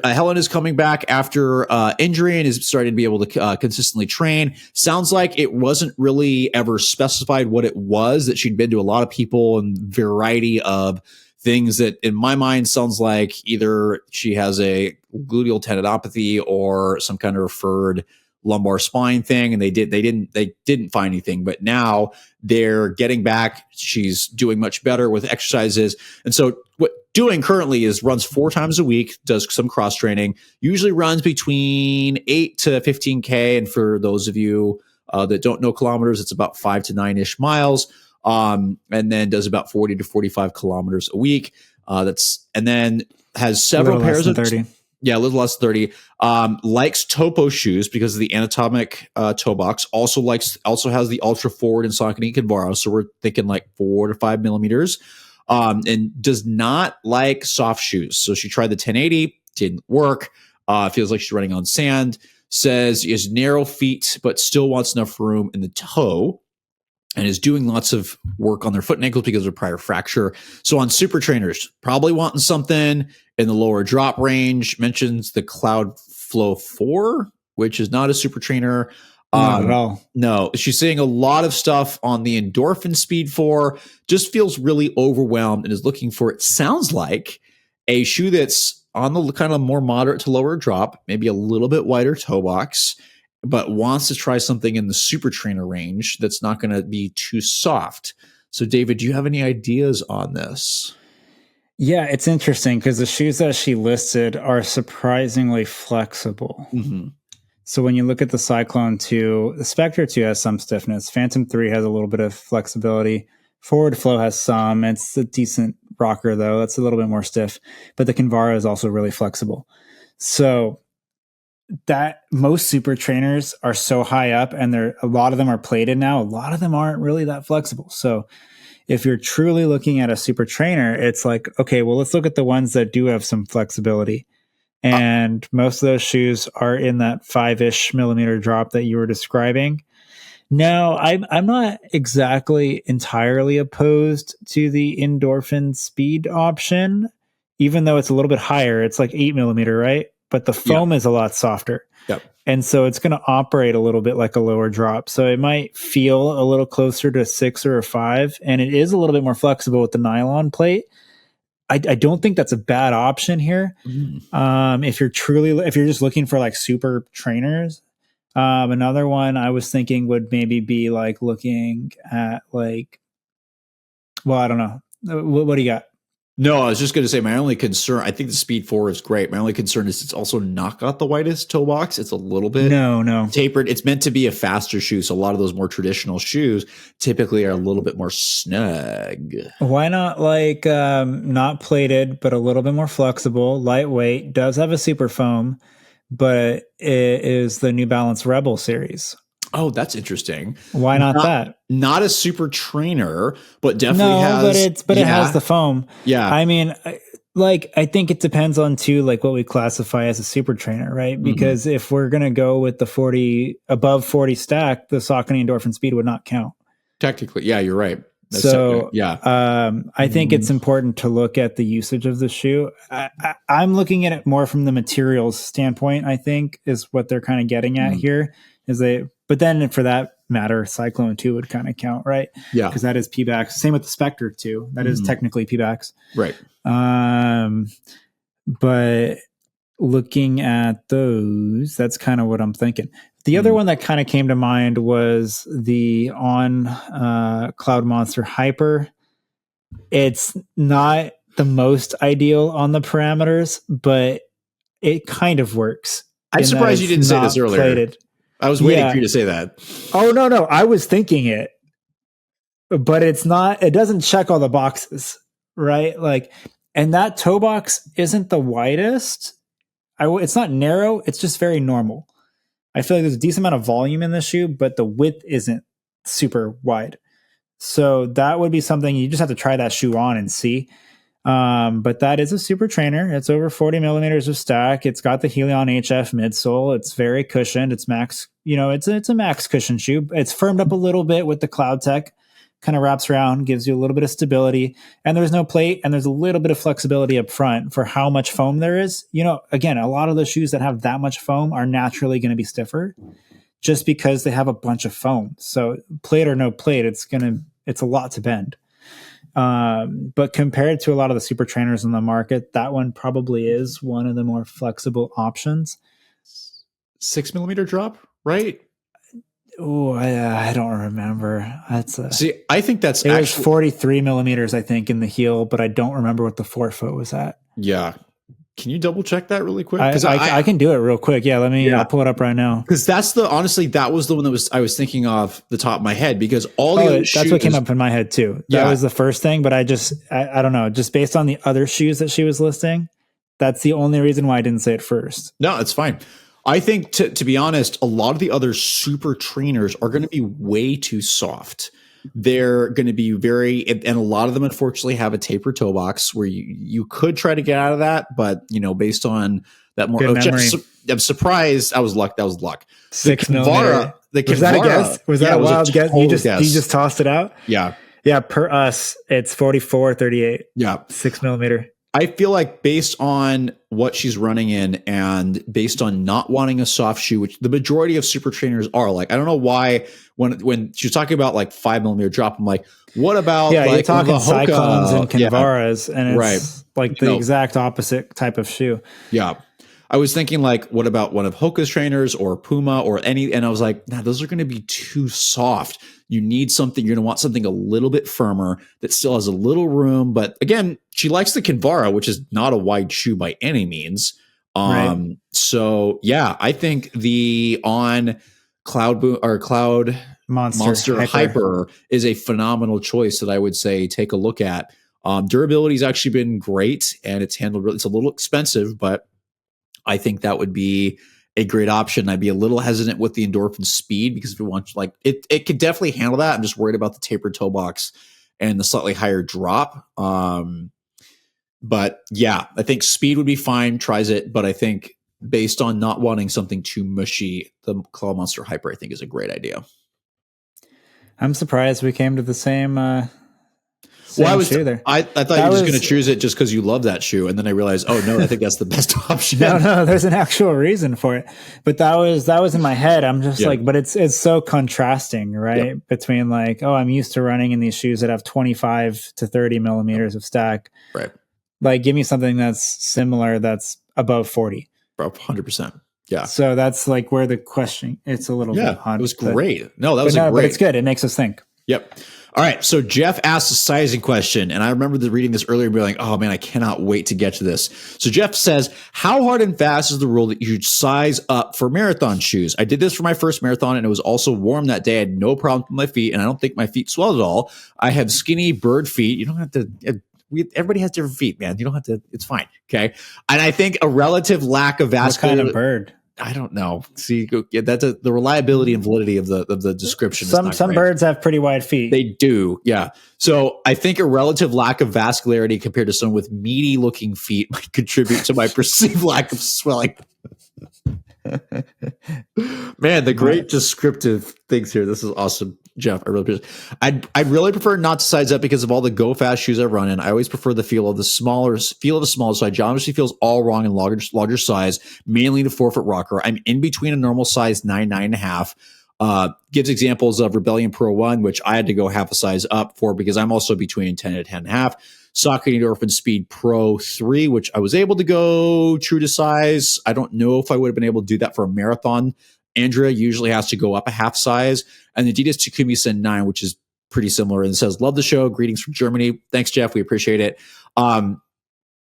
Helen is coming back after injury and is starting to be able to consistently train. Sounds like it wasn't really ever specified what it was, that she'd been to a lot of people and variety of things that in my mind sounds like either she has a gluteal tendinopathy or some kind of referred lumbar spine thing, and they didn't find anything. But now they're getting back. She's doing much better with exercises. And so what doing currently is runs 4 times a week, does some cross training, usually runs between 8 to 15K. And for those of you that don't know kilometers, it's about 5 to 9-ish miles. And then does about 40 to 45 kilometers a week. And then has several pairs of 30. Yeah, a little less than 30. Likes Topo shoes because of the anatomic toe box. Also has the ultra forward and Saucony Kinvara. So we're thinking like 4 to 5 millimeters. And does not like soft shoes. So she tried the 1080, didn't work. Feels like she's running on sand. Says she has narrow feet, but still wants enough room in the toe. And is doing lots of work on their foot and ankles because of a prior fracture. So on super trainers, probably wanting something in the lower drop range. Mentions the Cloud Flow 4, which is not a super trainer. Not at all. No, she's seeing a lot of stuff on the Endorphin Speed 4. Just feels really overwhelmed and is looking for, it sounds like, a shoe that's on the kind of more moderate to lower drop, maybe a little bit wider toe box, but wants to try something in the super trainer range that's not going to be too soft. So, David, do you have any ideas on this? Yeah, it's interesting because the shoes that she listed are surprisingly flexible. Mm-hmm. So when you look at the Cyclone 2, the Spectre 2 has some stiffness. Phantom 3 has a little bit of flexibility. Forward Flow has some. It's a decent rocker, though. That's a little bit more stiff. But the Kinvara is also really flexible. So that most super trainers are so high up, and a lot of them are plated now. A lot of them aren't really that flexible. So if you're truly looking at a super trainer, it's like, okay, well, let's look at the ones that do have some flexibility. And most of those shoes are in that 5-ish millimeter drop that you were describing. Now, I'm not exactly entirely opposed to the Endorphin Speed option, even though it's a little bit higher. It's like 8 millimeter, right? But the foam is a lot softer. Yep. And so it's going to operate a little bit like a lower drop. So it might feel a little closer to 6 or a 5. And it is a little bit more flexible with the nylon plate. I don't think that's a bad option here. If you're just looking for like super trainers. Another one I was thinking would maybe be like looking at like, well, I don't know. What do you got? No, I was just going to say my only concern, I think the Speed 4 is great. My only concern is it's also not got the widest toe box. It's a little bit tapered. It's meant to be a faster shoe. So a lot of those more traditional shoes typically are a little bit more snug. Why not like not plated, but a little bit more flexible, lightweight, does have a super foam, but it is the New Balance Rebel series. Oh, that's interesting. Why not that? Not a super trainer, but definitely has. But it has the foam. Yeah. I mean, I think it depends on too, like what we classify as a super trainer, right? Because if we're gonna go with the above 40 stack, the Saucony Endorphin Speed would not count. Technically, yeah, you're right. That's I think it's important to look at the usage of the shoe. I'm looking at it more from the materials standpoint. I think is what they're kind of getting at here. But then for that matter, Cyclone 2 would kind of count, right? Yeah. Because that is P-backs. Same with the Spectre 2. That is technically P-backs. Right. But looking at those, that's kind of what I'm thinking. The other one that kind of came to mind was the Cloud Monster Hyper. It's not the most ideal on the parameters, but it kind of works. I'm surprised you didn't say this earlier. Plated. I was waiting for you to say that. Oh, no. I was thinking it, but it doesn't check all the boxes, right? And that toe box isn't the widest. It's not narrow. It's just very normal. I feel like there's a decent amount of volume in the shoe, but the width isn't super wide. So that would be something you just have to try that shoe on and see. But that is a super trainer. It's over 40 millimeters of stack. It's got the Helion HF midsole. It's very cushioned. It's max, it's a max cushion shoe. It's firmed up a little bit with the Cloud Tech, kind of wraps around, gives you a little bit of stability, and there's no plate, and there's a little bit of flexibility up front for how much foam there is. Again, a lot of the shoes that have that much foam are naturally going to be stiffer just because they have a bunch of foam. So plate or no plate, it's a lot to bend. But compared to a lot of the super trainers in the market, that one probably is one of the more flexible options. 6 millimeter drop? right? Oh, I don't remember. See, I think that's it was 43 millimeters, I think, in the heel, but I don't remember what the forefoot was at. Yeah. Can you double check that really quick? I can do it real quick. Yeah, I'll pull it up right now. Because honestly, that was the one I was thinking off the top of my head, because that's what came up in my head too. That was the first thing, but I don't know, just based on the other shoes that she was listing, that's the only reason why I didn't say it first. No, it's fine. I think to be honest, a lot of the other super trainers are going to be way too soft. They're going to be and a lot of them unfortunately have a tapered toe box where you could try to get out of that, but based on that more, I'm surprised. That was luck. 6 millimeter. Was that a guess? Was that a wild guess? You just tossed it out? Yeah. Yeah. Per us, it's 44-38. Yeah. 6 millimeter. I feel like based on what she's running in and based on not wanting a soft shoe, which the majority of super trainers are, like, I don't know why when she was talking about like 5 millimeter drop, I'm like, what about you're talking Cyclones and Kinvaras, and it's like the exact opposite type of shoe. Yeah. I was thinking like, what about one of Hoka's trainers or Puma or and I was like, nah, those are going to be too soft. You need something, you're going to want something a little bit firmer that still has a little room. But again, she likes the Kinvara, which is not a wide shoe by any means. Right. So yeah, I think the On Cloud Monster Hyper is a phenomenal choice that I would say take a look at. Durability has actually been great, and it's handled. It's a little expensive, but I think that would be a great option. I'd be a little hesitant with the Endorphin Speed because if you want, like, it could definitely handle that. I'm just worried about the tapered toe box and the slightly higher drop. But yeah, I think Speed would be fine. Tries it, but I think based on not wanting something too mushy, the Cloud Monster Hyper I think is a great idea. I'm surprised we came to the same. Well, I thought you were just going to choose it just because you love that shoe, and then I realized, oh no, I think that's the best option. No, there's an actual reason for it, but that was in my head. I'm just like, but it's so contrasting, right? Yep. Between like, oh, I'm used to running in these shoes that have 25 to 30 millimeters of stack, right? Like, give me something that's similar, that's above 40, 100%. Yeah. So that's like where the question. It's a little bit hot. It was great. But it's good. It makes us think. Yep. All right. So Jeff asked a sizing question, and I remember reading this earlier and being like, oh man, I cannot wait to get to this. So Jeff says, how hard and fast is the rule that you should size up for marathon shoes? I did this for my first marathon, and it was also warm that day. I had no problem with my feet, and I don't think my feet swelled at all. I have skinny bird feet. You don't have to, everybody has different feet, man. You don't have to, it's fine. Okay. And I think a relative lack of vascular. What kind of bird? I don't know. See, that's the reliability and validity of the description. Some birds have pretty wide feet. They do, yeah. So I think a relative lack of vascularity compared to someone with meaty looking feet might contribute to my perceived lack of swelling. Man, the great descriptive things here. This is awesome, Jeff. I really appreciate it. I'd really prefer not to size up because of all the go fast shoes I run in. I always prefer the feel of the smaller side. Geometry feels all wrong in larger size, mainly the 4-foot rocker. I'm in between a normal size 9, 9.5. Gives examples of Rebellion Pro 1, which I had to go half a size up for because I'm also between 10 and 10.5. Saucony Endorphin Speed Pro 3, which I was able to go true to size. I don't know if I would have been able to do that for a marathon. Andrea usually has to go up a half size. And the Adidas Takumi Sen 9, which is pretty similar, and it says, love the show. Greetings from Germany. Thanks, Jeff. We appreciate it.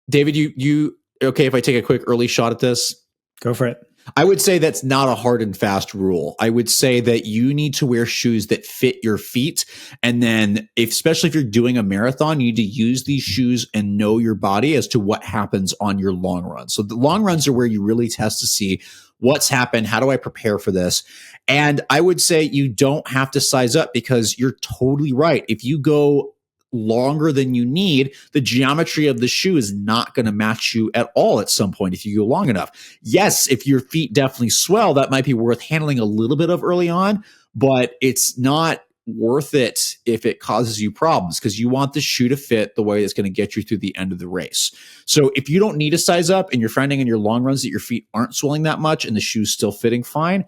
David, you okay if I take a quick early shot at this? Go for it. I would say that's not a hard and fast rule. I would say that you need to wear shoes that fit your feet. And then especially if you're doing a marathon, you need to use these shoes and know your body as to what happens on your long run. So the long runs are where you really test to see what's happened. How do I prepare for this? And I would say you don't have to size up because you're totally right. If you go longer than you need, the geometry of the shoe is not going to match you at all at some point if you go long enough. Yes, if your feet definitely swell, that might be worth handling a little bit of early on, but it's not worth it if it causes you problems because you want the shoe to fit the way it's going to get you through the end of the race. So if you don't need to size up and you're finding in your long runs that your feet aren't swelling that much and the shoe's still fitting fine,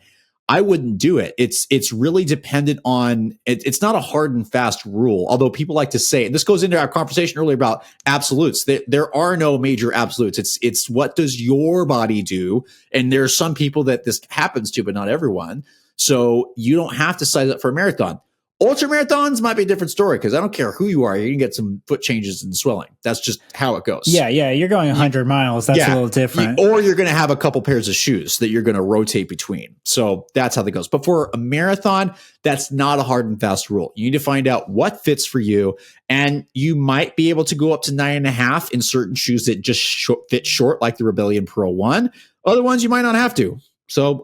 I wouldn't do it. It's really dependent on it. It's not a hard and fast rule, although people like to say, and this goes into our conversation earlier about absolutes. There are no major absolutes. It's what does your body do? And there are some people that this happens to, but not everyone. So you don't have to size up for a marathon. Ultra marathons might be a different story because I don't care who you are, you're going to get some foot changes and swelling. That's just how it goes. Yeah, you're going 100 miles. That's a little different. Or you're going to have a couple pairs of shoes that you're going to rotate between. So that's how that goes. But for a marathon, that's not a hard and fast rule. You need to find out what fits for you. And you might be able to go up to 9.5 in certain shoes that just fit short, like the Rebellion Pro 1. Other ones you might not have to. So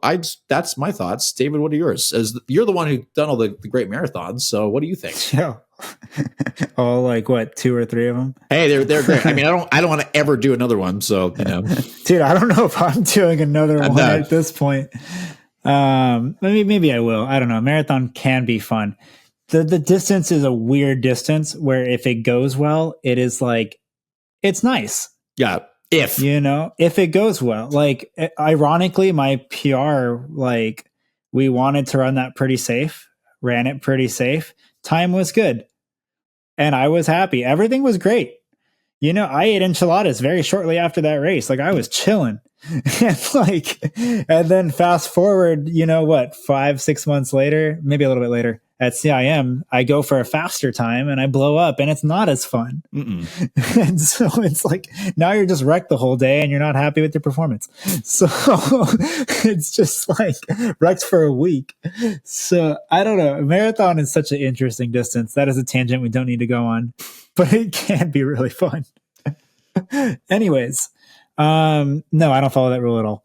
that's my thoughts. David, what are yours? As you're the one who's done all the great marathons. So what do you think? Yeah. Oh, like what, 2 or 3 of them? Hey, they're great. I mean, I don't want to ever do another one. So, dude, I don't know if I'm doing another one at this point. Maybe I will. I don't know. Marathon can be fun. The distance is a weird distance where if it goes well, it is like, it's nice. Yeah. If it goes well, like ironically, my PR, like we wanted to run that pretty safe, ran it pretty safe. Time was good. And I was happy. Everything was great. I ate enchiladas very shortly after that race. Like I was chilling. And then fast forward, 5-6 months later, maybe a little bit later at CIM, I go for a faster time and I blow up and it's not as fun. And so it's like, now you're just wrecked the whole day and you're not happy with your performance. So it's just like wrecked for a week. So I don't know. Marathon is such an interesting distance. That is a tangent we don't need to go on, but it can be really fun. Anyways. No, I don't follow that rule at all.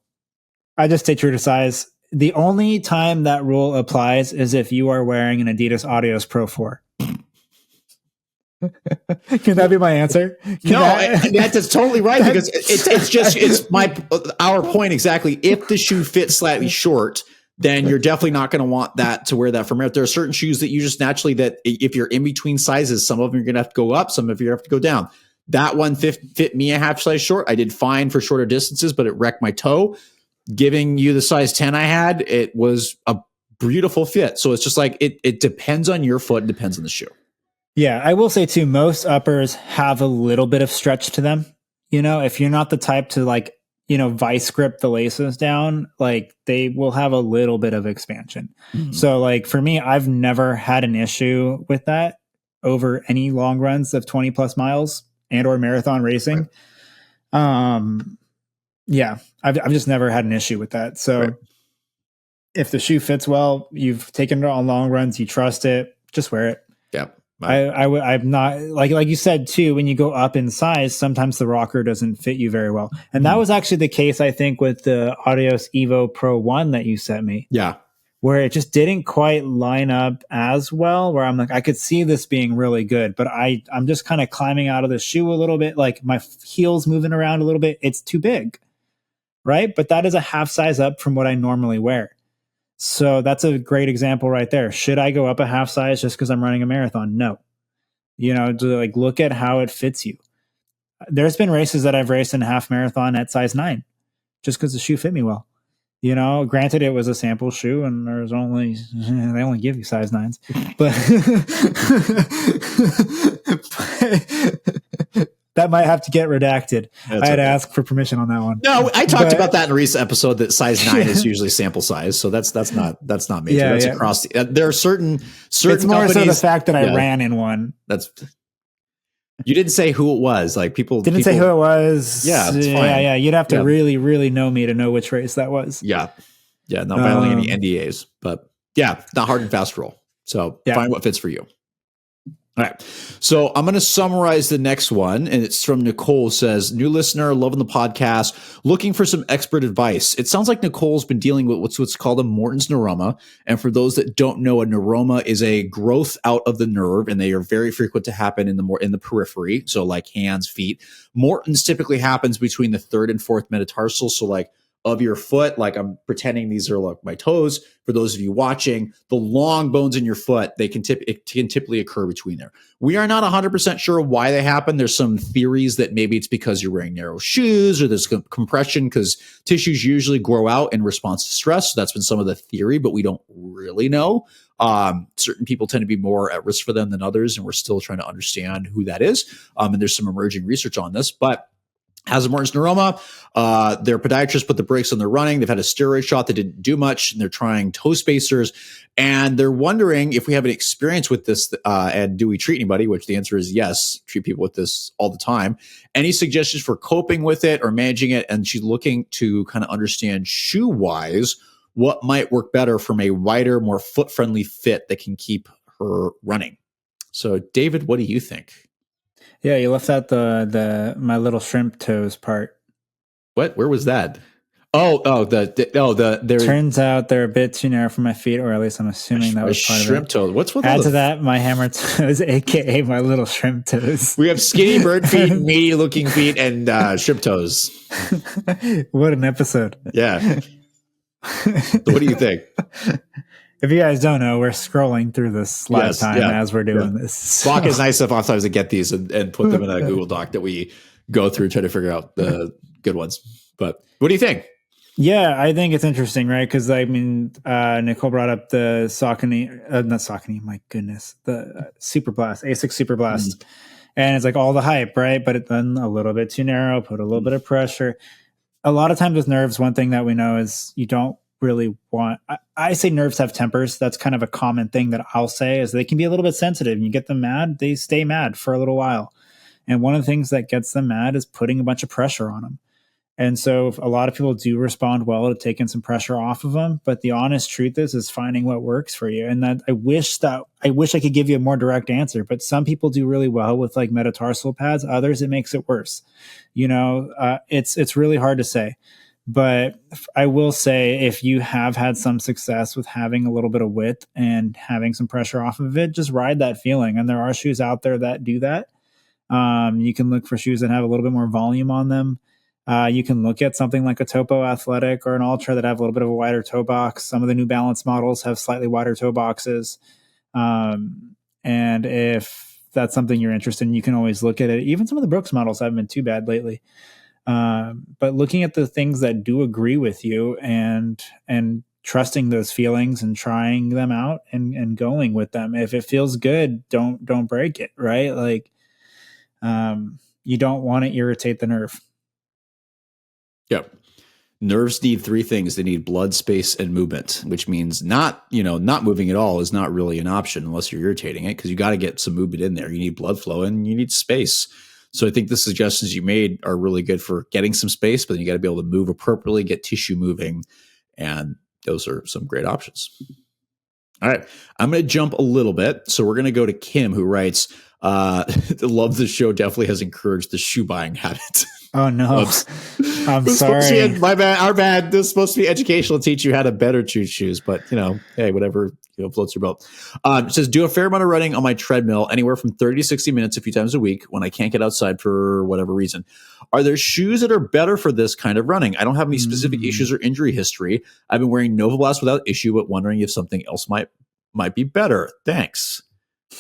I just stay true to size. The only time that rule applies is if you are wearing an Adidas Audios Pro 4. Can that be my answer? That's totally right because it's our point exactly. If the shoe fits slightly short, then you're definitely not going to want that to wear that for marathon. There are certain shoes that you just naturally, that if you're in between sizes, some of them you're going to have to go up, some of you have to go down. That one fit me a half size short. I did fine for shorter distances, but it wrecked my toe. Giving you the size 10 I had, it was a beautiful fit. So it's just like, it depends on your foot. It depends on the shoe. Yeah. I will say too, most uppers have a little bit of stretch to them. If you're not the type to like, vice grip the laces down, like they will have a little bit of expansion. Mm-hmm. So like for me, I've never had an issue with that over any long runs of 20 plus miles and or marathon racing. Right. Yeah, I've just never had an issue with that. So right. If the shoe fits well, you've taken it on long runs, you trust it, just wear it. Yeah. I'm not like you said too, when you go up in size, sometimes the rocker doesn't fit you very well. And that was actually the case, I think, with the Audios Evo Pro 1 that you sent me. Yeah. Where it just didn't quite line up as well, where I'm like, I could see this being really good, but I'm just kind of climbing out of the shoe a little bit, like my heels moving around a little bit. It's too big, right? But that is a half size up from what I normally wear. So that's a great example right there. Should I go up a half size just because I'm running a marathon? No. To like look at how it fits you. There's been races that I've raced in a half marathon at size 9 just because the shoe fit me well. Granted, it was a sample shoe, and there's only they only give you size 9s, but that might have to get redacted. I had to ask for permission on that one. No, I talked about that in a recent episode that size 9 is usually sample size, so that's not major. Yeah, that's across. There are certain. It's more so the fact that I ran in one. You didn't say who it was. Like people say who it was. Yeah, it's fine. Yeah. You'd have to really, really know me to know which race that was. Yeah. Not violating any NDAs, but not hard and fast rule. So find what fits for you. All right. So I'm going to summarize the next one, and it's from Nicole. Says, new listener, loving the podcast, looking for some expert advice. It sounds like Nicole's been dealing with what's called a Morton's neuroma. And for those that don't know, a neuroma is a growth out of the nerve, and they are very frequent to happen in the periphery. So like hands, feet. Morton's typically happens between the third and fourth metatarsal. So like of your foot, like I'm pretending these are like my toes. For those of you watching, the long bones in your foot, it can typically occur between there. We are not 100% sure why they happen. There's some theories that maybe it's because you're wearing narrow shoes or there's compression because tissues usually grow out in response to stress. So that's been some of the theory, but we don't really know. Certain people tend to be more at risk for them than others, and we're still trying to understand who that is. And there's some emerging research on this, but has a Morton's neuroma. Their podiatrist put the brakes on their running. They've had a steroid shot that didn't do much, and they're trying toe spacers. And they're wondering if we have an experience with this, and do we treat anybody? Which the answer is yes. Treat people with this all the time. Any suggestions for coping with it or managing it? And she's looking to kind of understand shoe-wise what might work better from a wider, more foot-friendly fit that can keep her running. So, David, what do you think? Yeah, you left out the my little shrimp toes part. What? Where was that? Turns out they're a bit too narrow for my feet, or at least I'm assuming that was part of it. Shrimp toes. What's with Add to that my hammer toes, aka my little shrimp toes. We have skinny bird feet, meaty looking feet, and shrimp toes. What an episode! Yeah. So what do you think? If you guys don't know, we're scrolling through this live time as we're doing this. So. Bach is nice enough sometimes to get these and put them in a Google Doc that we go through, try to figure out the good ones. But what do you think? Yeah, I think it's interesting, right? Because I mean, Nicole brought up the Saucony, not Saucony, my goodness, the Superblast, Asics Superblast, and it's like all the hype, right? But it's then a little bit too narrow, put a little bit of pressure. A lot of times with nerves, one thing that we know is you don't really want. I say nerves have tempers. That's kind of a common thing that I'll say is they can be a little bit sensitive. You get them mad, they stay mad for a little while, and one of the things that gets them mad is putting a bunch of pressure on them. And so a lot of people do respond well to taking some pressure off of them. But the honest truth is finding what works for you. And that I wish I could give you a more direct answer, but some people do really well with like metatarsal pads. Others, it makes it worse. You know, it's really hard to say. But I will say if you have had some success with having a little bit of width and having some pressure off of it, just ride that feeling. And there are shoes out there that do that. You can look for shoes that have a little bit more volume on them. You can look at something like a Topo Athletic or an Ultra that have a little bit of a wider toe box. Some of the New Balance models have slightly wider toe boxes. And if that's something you're interested in, you can always look at it. Even some of the Brooks models haven't been too bad lately. But looking at the things that do agree with you and trusting those feelings and trying them out and going with them. If it feels good, don't break it, right? Like, you don't want to irritate the nerve. Yep. Nerves need three things. They need blood, space, and movement, which means not moving at all is not really an option unless you're irritating it, because you got to get some movement in there. You need blood flow and you need space. So I think the suggestions you made are really good for getting some space, but then you got to be able to move appropriately, get tissue moving. And those are some great options. All right. I'm going to jump a little bit. So we're going to go to Kim, who writes, love the show, definitely has encouraged the shoe buying habit. Oh no. I'm sorry. My bad. Our bad. This is supposed to be educational, teach you how to better choose shoes, but hey, whatever, floats your boat. It says, do a fair amount of running on my treadmill, anywhere from 30 to 60 minutes a few times a week when I can't get outside for whatever reason. Are there shoes that are better for this kind of running? I don't have any specific issues or injury history. I've been wearing Novablast without issue, but wondering if something else might be better. Thanks.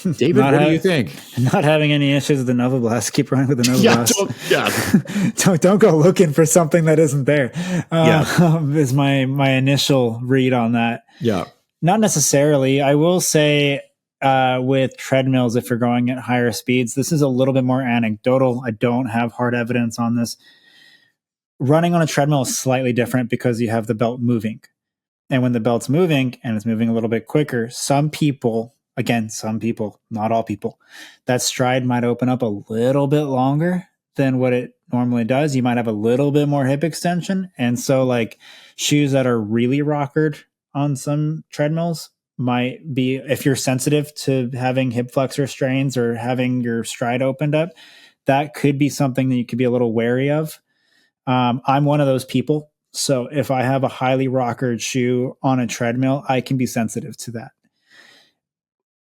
David, what do you think? Not having any issues with the Novablast. Keep running with the Novablast. Don't go looking for something that isn't there. Is my initial read on that. Yeah. Not necessarily. I will say with treadmills, if you're going at higher speeds, this is a little bit more anecdotal. I don't have hard evidence on this. Running on a treadmill is slightly different because you have the belt moving. And when the belt's moving and it's moving a little bit quicker, some people, not all people, that stride might open up a little bit longer than what it normally does. You might have a little bit more hip extension. And so like shoes that are really rockered on some treadmills might be, if you're sensitive to having hip flexor strains or having your stride opened up, that could be something that you could be a little wary of. I'm one of those people. So if I have a highly rockered shoe on a treadmill, I can be sensitive to that.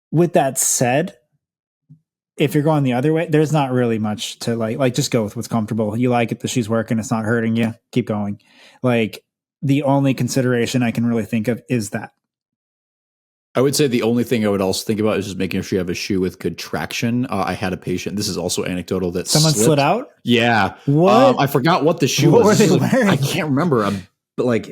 With that said, if you're going the other way, there's not really much to like just go with what's comfortable. You like it, the shoe's working, it's not hurting you, keep going. Like the only consideration I can really think of is that. I would say the only thing I would also think about is just making sure you have a shoe with good traction. I had a patient, this is also anecdotal, that someone slid out? Yeah. What? I forgot what the shoe was. What were they wearing? I can't remember. like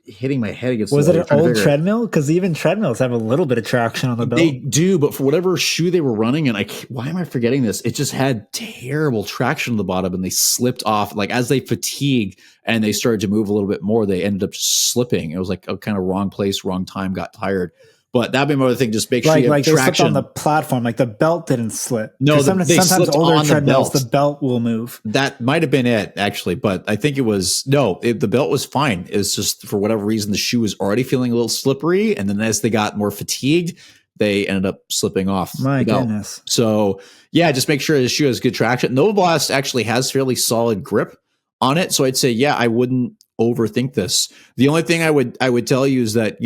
hitting my head against. Was the it an old treadmill? Because even treadmills have a little bit of traction on the belt. They do, but for whatever shoe they were running, and why am I forgetting this? It just had terrible traction on the bottom, and they slipped off. Like as they fatigued and they started to move a little bit more, they ended up just slipping. It was like a kind of wrong place, wrong time, got tired. But that'd be my other thing. Just make sure you have they traction. slipped on the platform, like the belt didn't slip. No, sometimes older treadmills, the belt will move. That might have been it, actually, but I think it was the belt was fine. It was just for whatever reason the shoe was already feeling a little slippery, and then as they got more fatigued, they ended up slipping off. My goodness! So yeah, just make sure the shoe has good traction. Nova Blast actually has fairly solid grip on it, so I'd say I wouldn't overthink this. The only thing I would tell you is that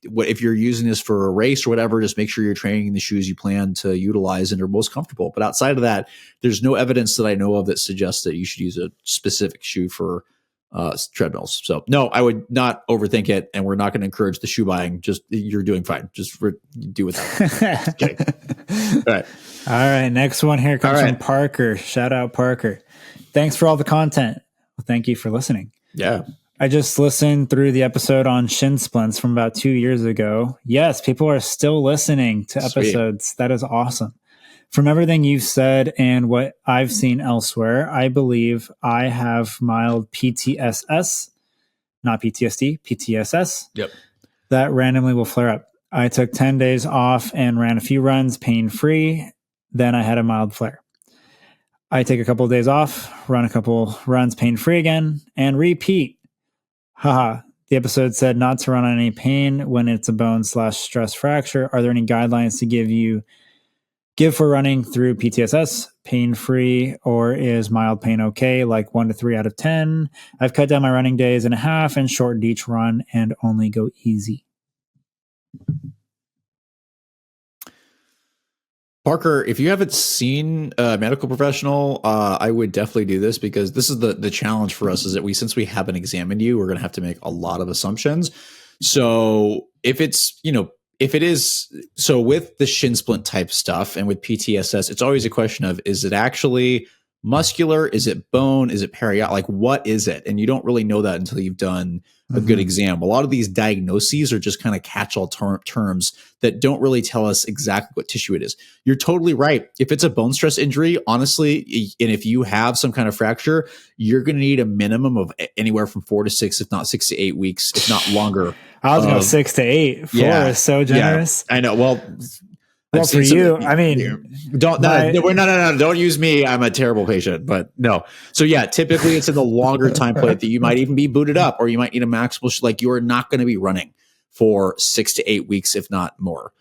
if you're using this for a race or whatever, just make sure you're training in the shoes you plan to utilize and are most comfortable. But outside of that, there's no evidence that I know of that suggests that you should use a specific shoe for treadmills. So no, I would not overthink it, and we're not going to encourage the shoe buying. Just you're doing fine. Just do without it. Okay. All right. Next one here comes from Parker. Shout out Parker. Thanks for all the content. Well, thank you for listening. Yeah. I just listened through the episode on shin splints from about 2 years ago. Yes, people are still listening to episodes. That is awesome. From everything you've said and what I've seen elsewhere, I believe I have mild PTSS, not PTSD, PTSS. Yep. That randomly will flare up. I took 10 days off and ran a few runs pain-free. Then I had a mild flare. I take a couple of days off, run a couple runs pain-free again, and repeat. Haha, the episode said not to run on any pain when it's a bone/stress fracture. Are there any guidelines to give for running through PTSS, pain-free, or is mild pain okay, like 1 to 3 out of 10? I've cut down my running days in half and shortened each run and only go easy. Parker, if you haven't seen a medical professional, I would definitely do this, because this is the challenge for us, is that since we haven't examined you, we're going to have to make a lot of assumptions. So if it is with the shin splint type stuff and with PTSS, it's always a question of, is it actually muscular? Is it bone? Is it period? Like, what is it? And you don't really know that until you've done a good exam. A lot of these diagnoses are just kind of catch-all terms that don't really tell us exactly what tissue it is. You're totally right. If it's a bone stress injury, honestly, and if you have some kind of fracture, you're going to need a minimum of anywhere from 4 to 6, if not 6 to 8 weeks, if not longer. I was going 6 to 8. 4 is so generous. Yeah, I know. Well, for you, I mean, don't use me. I'm a terrible patient, but no. So yeah, typically it's in the longer time plate that you might even be booted up, or you might need a maximal. Like, you are not going to be running for 6 to 8 weeks, if not more,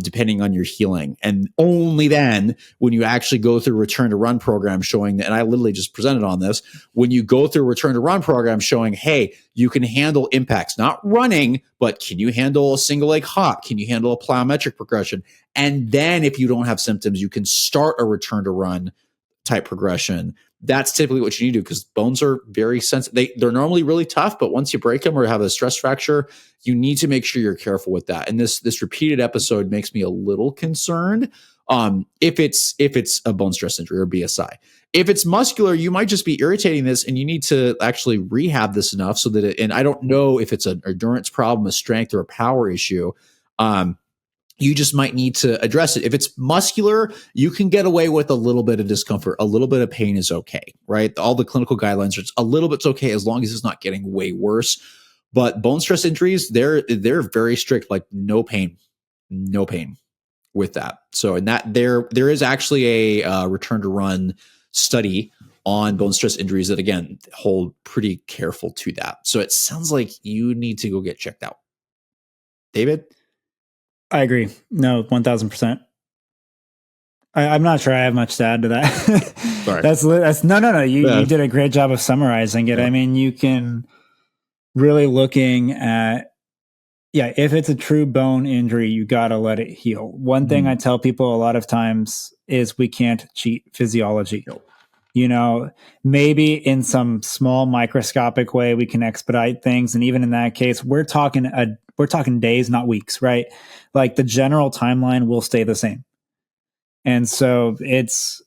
depending on your healing. And only then, when you actually go through a return to run program showing that, and I literally just presented on this, when you go through a return to run program showing, hey, you can handle impacts, not running, but can you handle a single leg hop? Can you handle a plyometric progression? And then if you don't have symptoms, you can start a return to run type progression. That's typically what you need to do, because bones are very sensitive. They're normally really tough, but once you break them or have a stress fracture, you need to make sure you're careful with that. And this repeated episode makes me a little concerned if it's a bone stress injury or BSI. If it's muscular, you might just be irritating this, and you need to actually rehab this enough so that and I don't know if it's an endurance problem, a strength, or a power issue. You just might need to address it. If it's muscular, you can get away with a little bit of discomfort. A little bit of pain is okay, right? All the clinical guidelines are a little bit's okay as long as it's not getting way worse. But bone stress injuries, they're very strict, like no pain with that. So in that there is actually a return to run study on bone stress injuries that, again, hold pretty careful to that. So it sounds like you need to go get checked out. David? I agree. No, 1000%. I'm not sure I have much to add to that. Sorry. That's no. You did a great job of summarizing it. Yeah. I mean, you can really looking at, if it's a true bone injury, you got to let it heal. One thing I tell people a lot of times is we can't cheat physiology. Nope. Maybe in some small microscopic way we can expedite things. And even in that case, we're talking days, not weeks, right? Like the general timeline will stay the same. And so if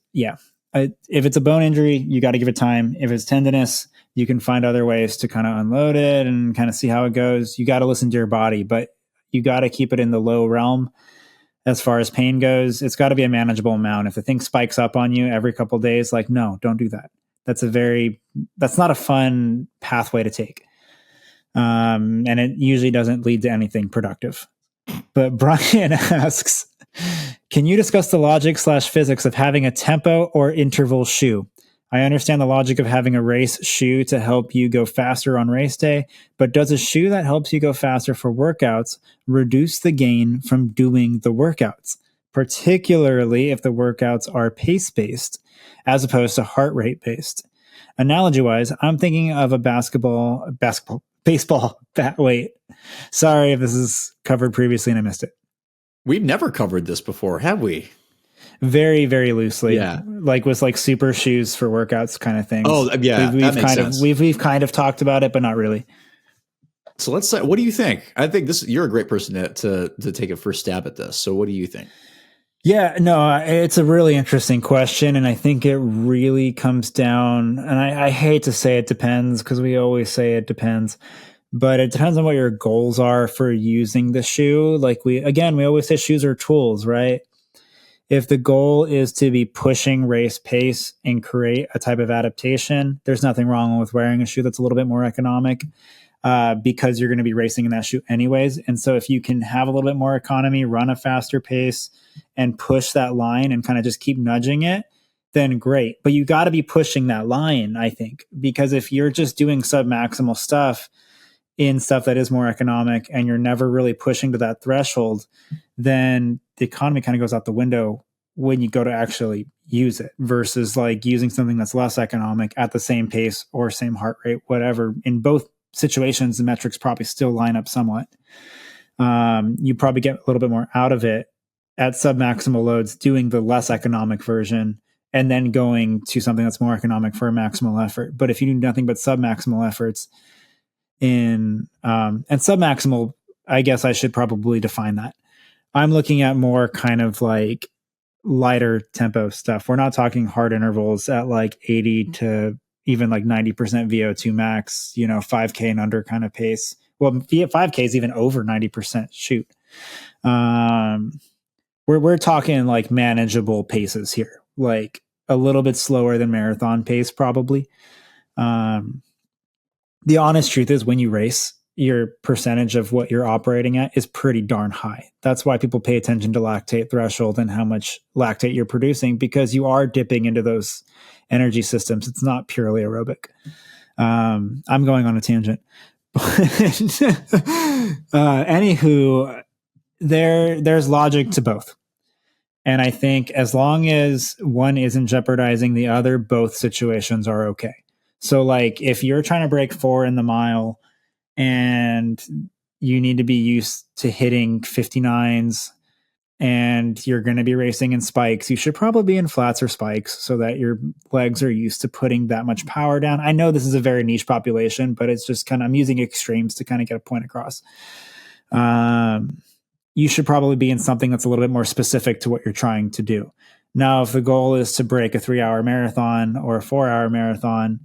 it's a bone injury, you got to give it time. If it's tendinous, You can find other ways to kind of unload it and kind of see how it goes. You got to listen to your body, but you got to keep it in the low realm. As far as pain goes, it's got to be a manageable amount. If the thing spikes up on you every couple of days, like, no, don't do that. That's not a fun pathway to take. And it usually doesn't lead to anything productive. But Brian asks, can you discuss the logic / physics of having a tempo or interval shoe? I understand the logic of having a race shoe to help you go faster on race day, but does a shoe that helps you go faster for workouts reduce the gain from doing the workouts, particularly if the workouts are pace-based as opposed to heart rate-based? Analogy-wise, I'm thinking of a baseball bat weight. Sorry if this is covered previously and I missed it. We've never covered this before, have we? Very, very loosely. Yeah. Like with like super shoes for workouts kind of things. Oh, yeah. We've kind of we've kind of talked about it, but not really. So let's say, what do you think? I think you're a great person to take a first stab at this. So what do you think? Yeah, no, it's a really interesting question. And I think it really comes down, and I hate to say it depends because we always say it depends, but it depends on what your goals are for using the shoe. Like we always say shoes are tools, right? If the goal is to be pushing race pace and create a type of adaptation, there's nothing wrong with wearing a shoe that's a little bit more economic because you're going to be racing in that shoe anyways. And so if you can have a little bit more economy, run a faster pace and push that line and kind of just keep nudging it, then great. But you got to be pushing that line, I think, because if you're just doing sub-maximal stuff in stuff that is more economic and you're never really pushing to that threshold, then the economy kind of goes out the window when you go to actually use it versus like using something that's less economic at the same pace or same heart rate, whatever. In both situations, the metrics probably still line up somewhat. You probably get a little bit more out of it at sub-maximal loads doing the less economic version and then going to something that's more economic for a maximal effort. But if you do nothing but sub-maximal efforts and sub-maximal, I guess I should probably define that. I'm looking at more kind of like lighter tempo stuff. We're not talking hard intervals at like 80 to even like 90% VO2 max, 5K and under kind of pace. Well, 5K is even over 90% shoot. We're talking like manageable paces here, like a little bit slower than marathon pace probably. The honest truth is when you race, your percentage of what you're operating at is pretty darn high. That's why people pay attention to lactate threshold and how much lactate you're producing, because you are dipping into those energy systems. It's not purely aerobic. I'm going on a tangent. Anywho, there's logic to both. And I think as long as one isn't jeopardizing the other, both situations are okay. So like if you're trying to break 4 in the mile and you need to be used to hitting 59s and you're going to be racing in spikes, you should probably be in flats or spikes so that your legs are used to putting that much power down. I know this is a very niche population, but it's just I'm using extremes to kind of get a point across. You should probably be in something that's a little bit more specific to what you're trying to do. Now, if the goal is to break a 3-hour marathon or a 4-hour marathon,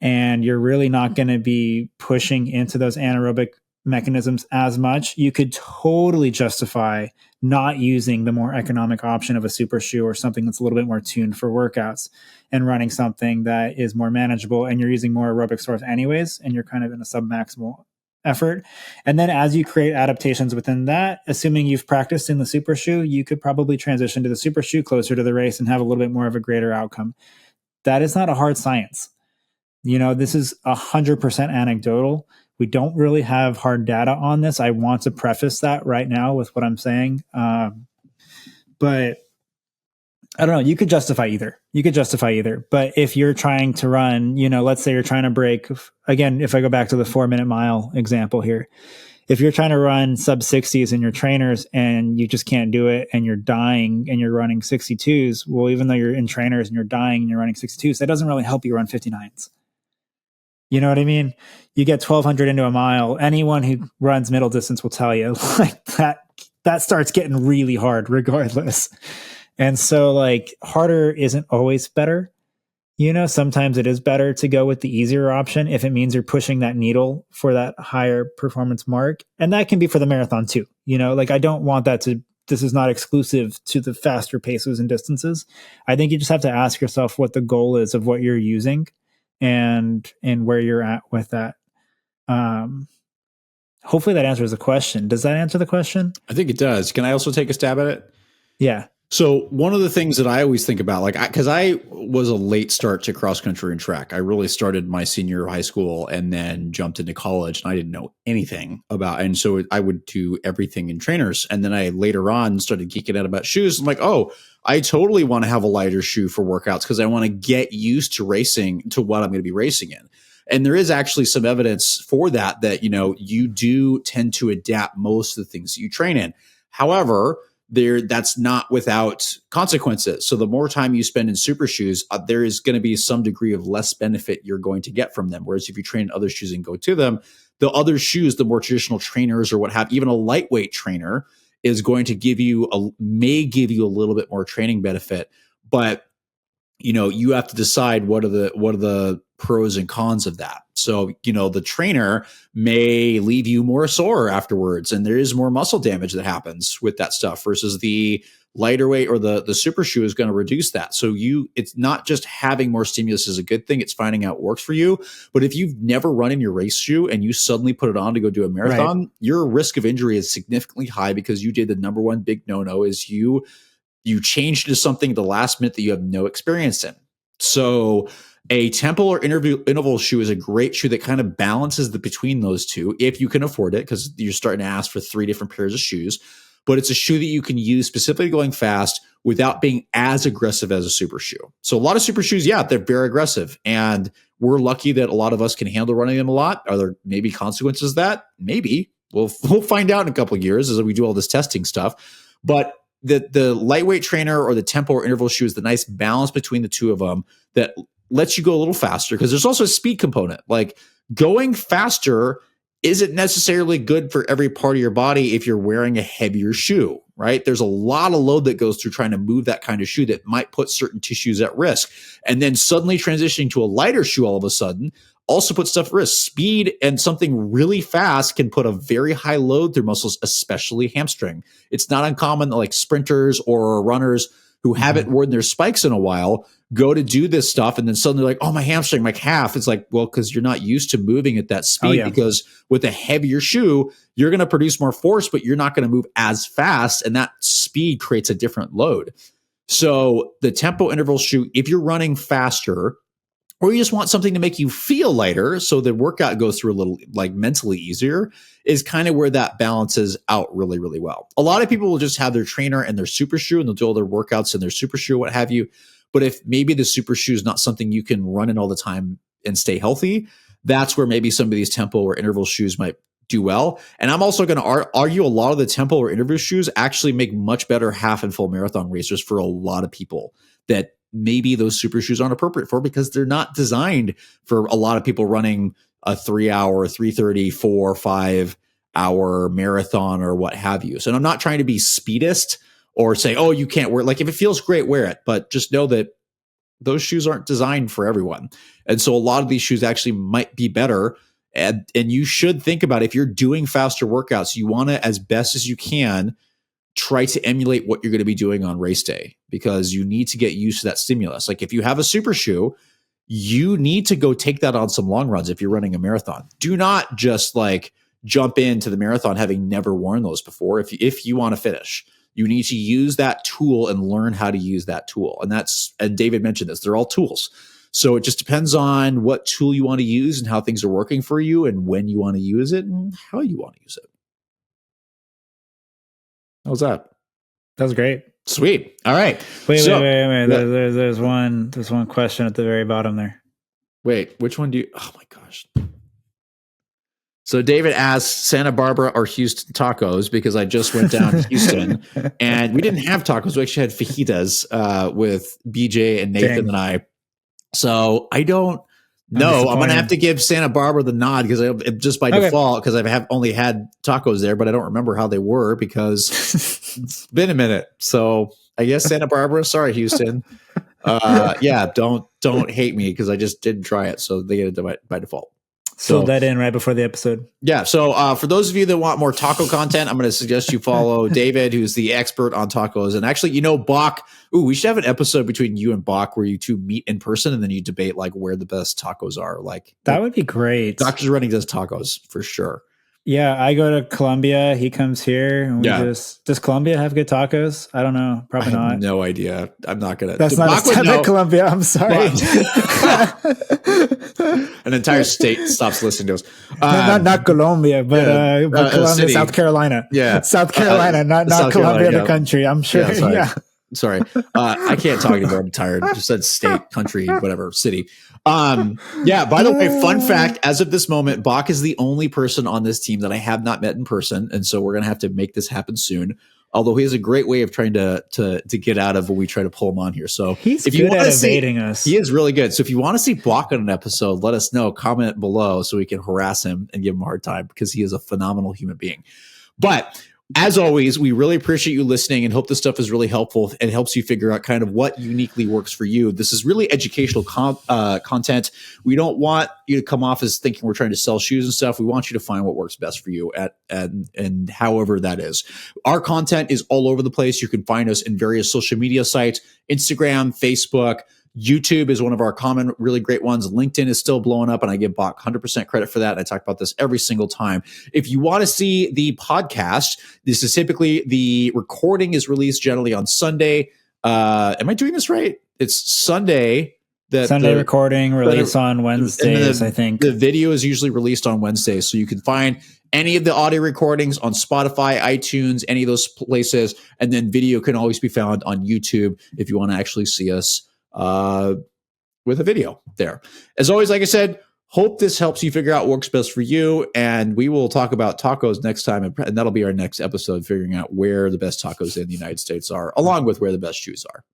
and you're really not going to be pushing into those anaerobic mechanisms as much, you could totally justify not using the more economic option of a super shoe or something that's a little bit more tuned for workouts and running something that is more manageable, and you're using more aerobic source anyways, and you're kind of in a sub-maximal effort. And then as you create adaptations within that, assuming you've practiced in the super shoe, you could probably transition to the super shoe closer to the race and have a little bit more of a greater outcome. That is not a hard science. This is 100% anecdotal. We don't really have hard data on this. I want to preface that right now with what I'm saying. But I don't know. You could justify either. But if you're trying to run, let's say you're trying to break, again, if I go back to the 4-minute mile example here, if you're trying to run sub 60s in your trainers and you just can't do it and you're dying and you're running 62s, well, even though you're in trainers and you're dying and you're running 62s, that doesn't really help you run 59s. You know what I mean? You get 1,200 into a mile. Anyone who runs middle distance will tell you like that starts getting really hard regardless. And so like harder isn't always better. sometimes it is better to go with the easier option if it means you're pushing that needle for that higher performance mark. And that can be for the marathon too. I don't want this is not exclusive to the faster paces and distances. I think you just have to ask yourself what the goal is of what you're using and where you're at with that. Hopefully that answers the question. Does that answer the question? I think it does. Can I also take a stab at it? Yeah. So one of the things that I always think about, because I was a late start to cross country and track. I really started my senior year of high school and then jumped into college, and I didn't know anything about. And so I would do everything in trainers. And then I later on started geeking out about shoes. I'm like, oh, I totally want to have a lighter shoe for workouts because I want to get used to racing to what I'm going to be racing in. And there is actually some evidence for that, you do tend to adapt most of the things that you train in. However, that's not without consequences. So the more time you spend in super shoes, there is going to be some degree of less benefit you're going to get from them. Whereas if you train in other shoes and go to them, the other shoes, the more traditional trainers or what have, even a lightweight trainer is going to may give you a little bit more training benefit. But you have to decide what are the pros and cons of that. So, the trainer may leave you more sore afterwards, and there is more muscle damage that happens with that stuff versus the lighter weight or the super shoe is going to reduce that. So it's not just having more stimulus is a good thing. It's finding out what works for you. But if you've never run in your race shoe and you suddenly put it on to go do a marathon, right, your risk of injury is significantly high because you did the number one big no-no is you changed to something at the last minute that you have no experience in. So a tempo or interval shoe is a great shoe that kind of balances between those two if you can afford it, because you're starting to ask for 3 different pairs of shoes. But it's a shoe that you can use specifically going fast without being as aggressive as a super shoe. So a lot of super shoes, they're very aggressive. And we're lucky that a lot of us can handle running them a lot. Are there maybe consequences of that? Maybe. We'll find out in a couple of years as we do all this testing stuff. But the lightweight trainer or the tempo or interval shoe is the nice balance between the two of them that lets you go a little faster, because there's also a speed component. Like, going faster isn't necessarily good for every part of your body if you're wearing a heavier shoe, right? There's a lot of load that goes through trying to move that kind of shoe that might put certain tissues at risk. And then suddenly transitioning to a lighter shoe all of a sudden also puts stuff at risk. Speed and something really fast can put a very high load through muscles, especially hamstring. It's not uncommon that like sprinters or runners who haven't worn their spikes in a while go to do this stuff and then suddenly like, oh, my hamstring, my calf. It's like, well, because you're not used to moving at that speed. Because with a heavier shoe, you're going to produce more force, but you're not going to move as fast. And that speed creates a different load. So the tempo interval shoe, if you're running faster, or you just want something to make you feel lighter so the workout goes through a little like mentally easier, is kind of where that balances out really, really well. A lot of people will just have their trainer and their super shoe and they'll do all their workouts in their super shoe, what have you. But if maybe the super shoe is not something you can run in all the time and stay healthy, that's where maybe some of these tempo or interval shoes might do well. And I'm also going to argue a lot of the tempo or interval shoes actually make much better half and full marathon racers for a lot of people that maybe those super shoes aren't appropriate for, because they're not designed for a lot of people running a 3 hour, 3:30, 4, 5 hour marathon or what have you. So I'm not trying to be speedist or say, oh, you can't wear it. Like, if it feels great, wear it. But just know that those shoes aren't designed for everyone. And so a lot of these shoes actually might be better. And you should think about, if you're doing faster workouts, you want to, as best as you can, try to emulate what you're going to be doing on race day, because you need to get used to that stimulus. Like, if you have a super shoe, you need to go take that on some long runs if you're running a marathon. Do not just like jump into the marathon having never worn those before. If you want to finish, you need to use that tool and learn how to use that tool. And David mentioned this, they're all tools. So it just depends on what tool you want to use and how things are working for you and when you want to use it and how you want to use it. How's that? That was great. Sweet. All right. Wait. There's one question at the very bottom there. Wait, which one do you? Oh my gosh. So David asked Santa Barbara or Houston tacos, because I just went down to Houston and we didn't have tacos. We actually had fajitas with BJ and Nathan and I. So I don't know. I'm going to have to give Santa Barbara the nod, because just by default, because I have only had tacos there, but I don't remember how they were because it's been a minute. So I guess Santa Barbara. Sorry, Houston. Don't don't hate me because I just didn't try it. So they get it by default. Filled that in right before the episode. Yeah. So for those of you that want more taco content, I'm going to suggest you follow David, who's the expert on tacos. And actually, Bach, we should have an episode between you and Bach where you two meet in person and then you debate like where the best tacos are. Like that would be great. Doctor's Running does tacos for sure. Yeah, I go to Colombia. He comes here. And does Colombia have good tacos? I don't know. Probably not. No idea. I'm not gonna. That's not a step at Colombia. I'm sorry. An entire state stops listening to us. Not Colombia, but Colombia, South Carolina. Yeah, South Carolina, not Colombia, Carolina, the country. I'm sure. Sorry. I can't talk anymore. I'm tired. Just said state, country, whatever, city. By the way, fun fact, as of this moment, Bach is the only person on this team that I have not met in person. And so we're going to have to make this happen soon. Although he has a great way of trying to get out of when we try to pull him on here. So he's good at evading us. He is really good. So if you want to see Bach on an episode, let us know, comment below so we can harass him and give him a hard time because he is a phenomenal human being. But as always, we really appreciate you listening and hope this stuff is really helpful and helps you figure out kind of what uniquely works for you. This is really educational content. We don't want you to come off as thinking we're trying to sell shoes and stuff. We want you to find what works best for you and however that is. Our content is all over the place. You can find us in various social media sites, Instagram, Facebook. YouTube is one of our common, really great ones. LinkedIn is still blowing up, and I give Bach 100% credit for that. I talk about this every single time. If you want to see the podcast, this is typically the recording is released generally on Sunday. Am I doing this right? It's Sunday. Sunday recording, release on Wednesdays, I think. The video is usually released on Wednesdays, so you can find any of the audio recordings on Spotify, iTunes, any of those places, and then video can always be found on YouTube if you want to actually see us with a video there. As always, like I said, hope this helps you figure out what works best for you. And we will talk about tacos next time. And that'll be our next episode, figuring out where the best tacos in the United States are, along with where the best shoes are.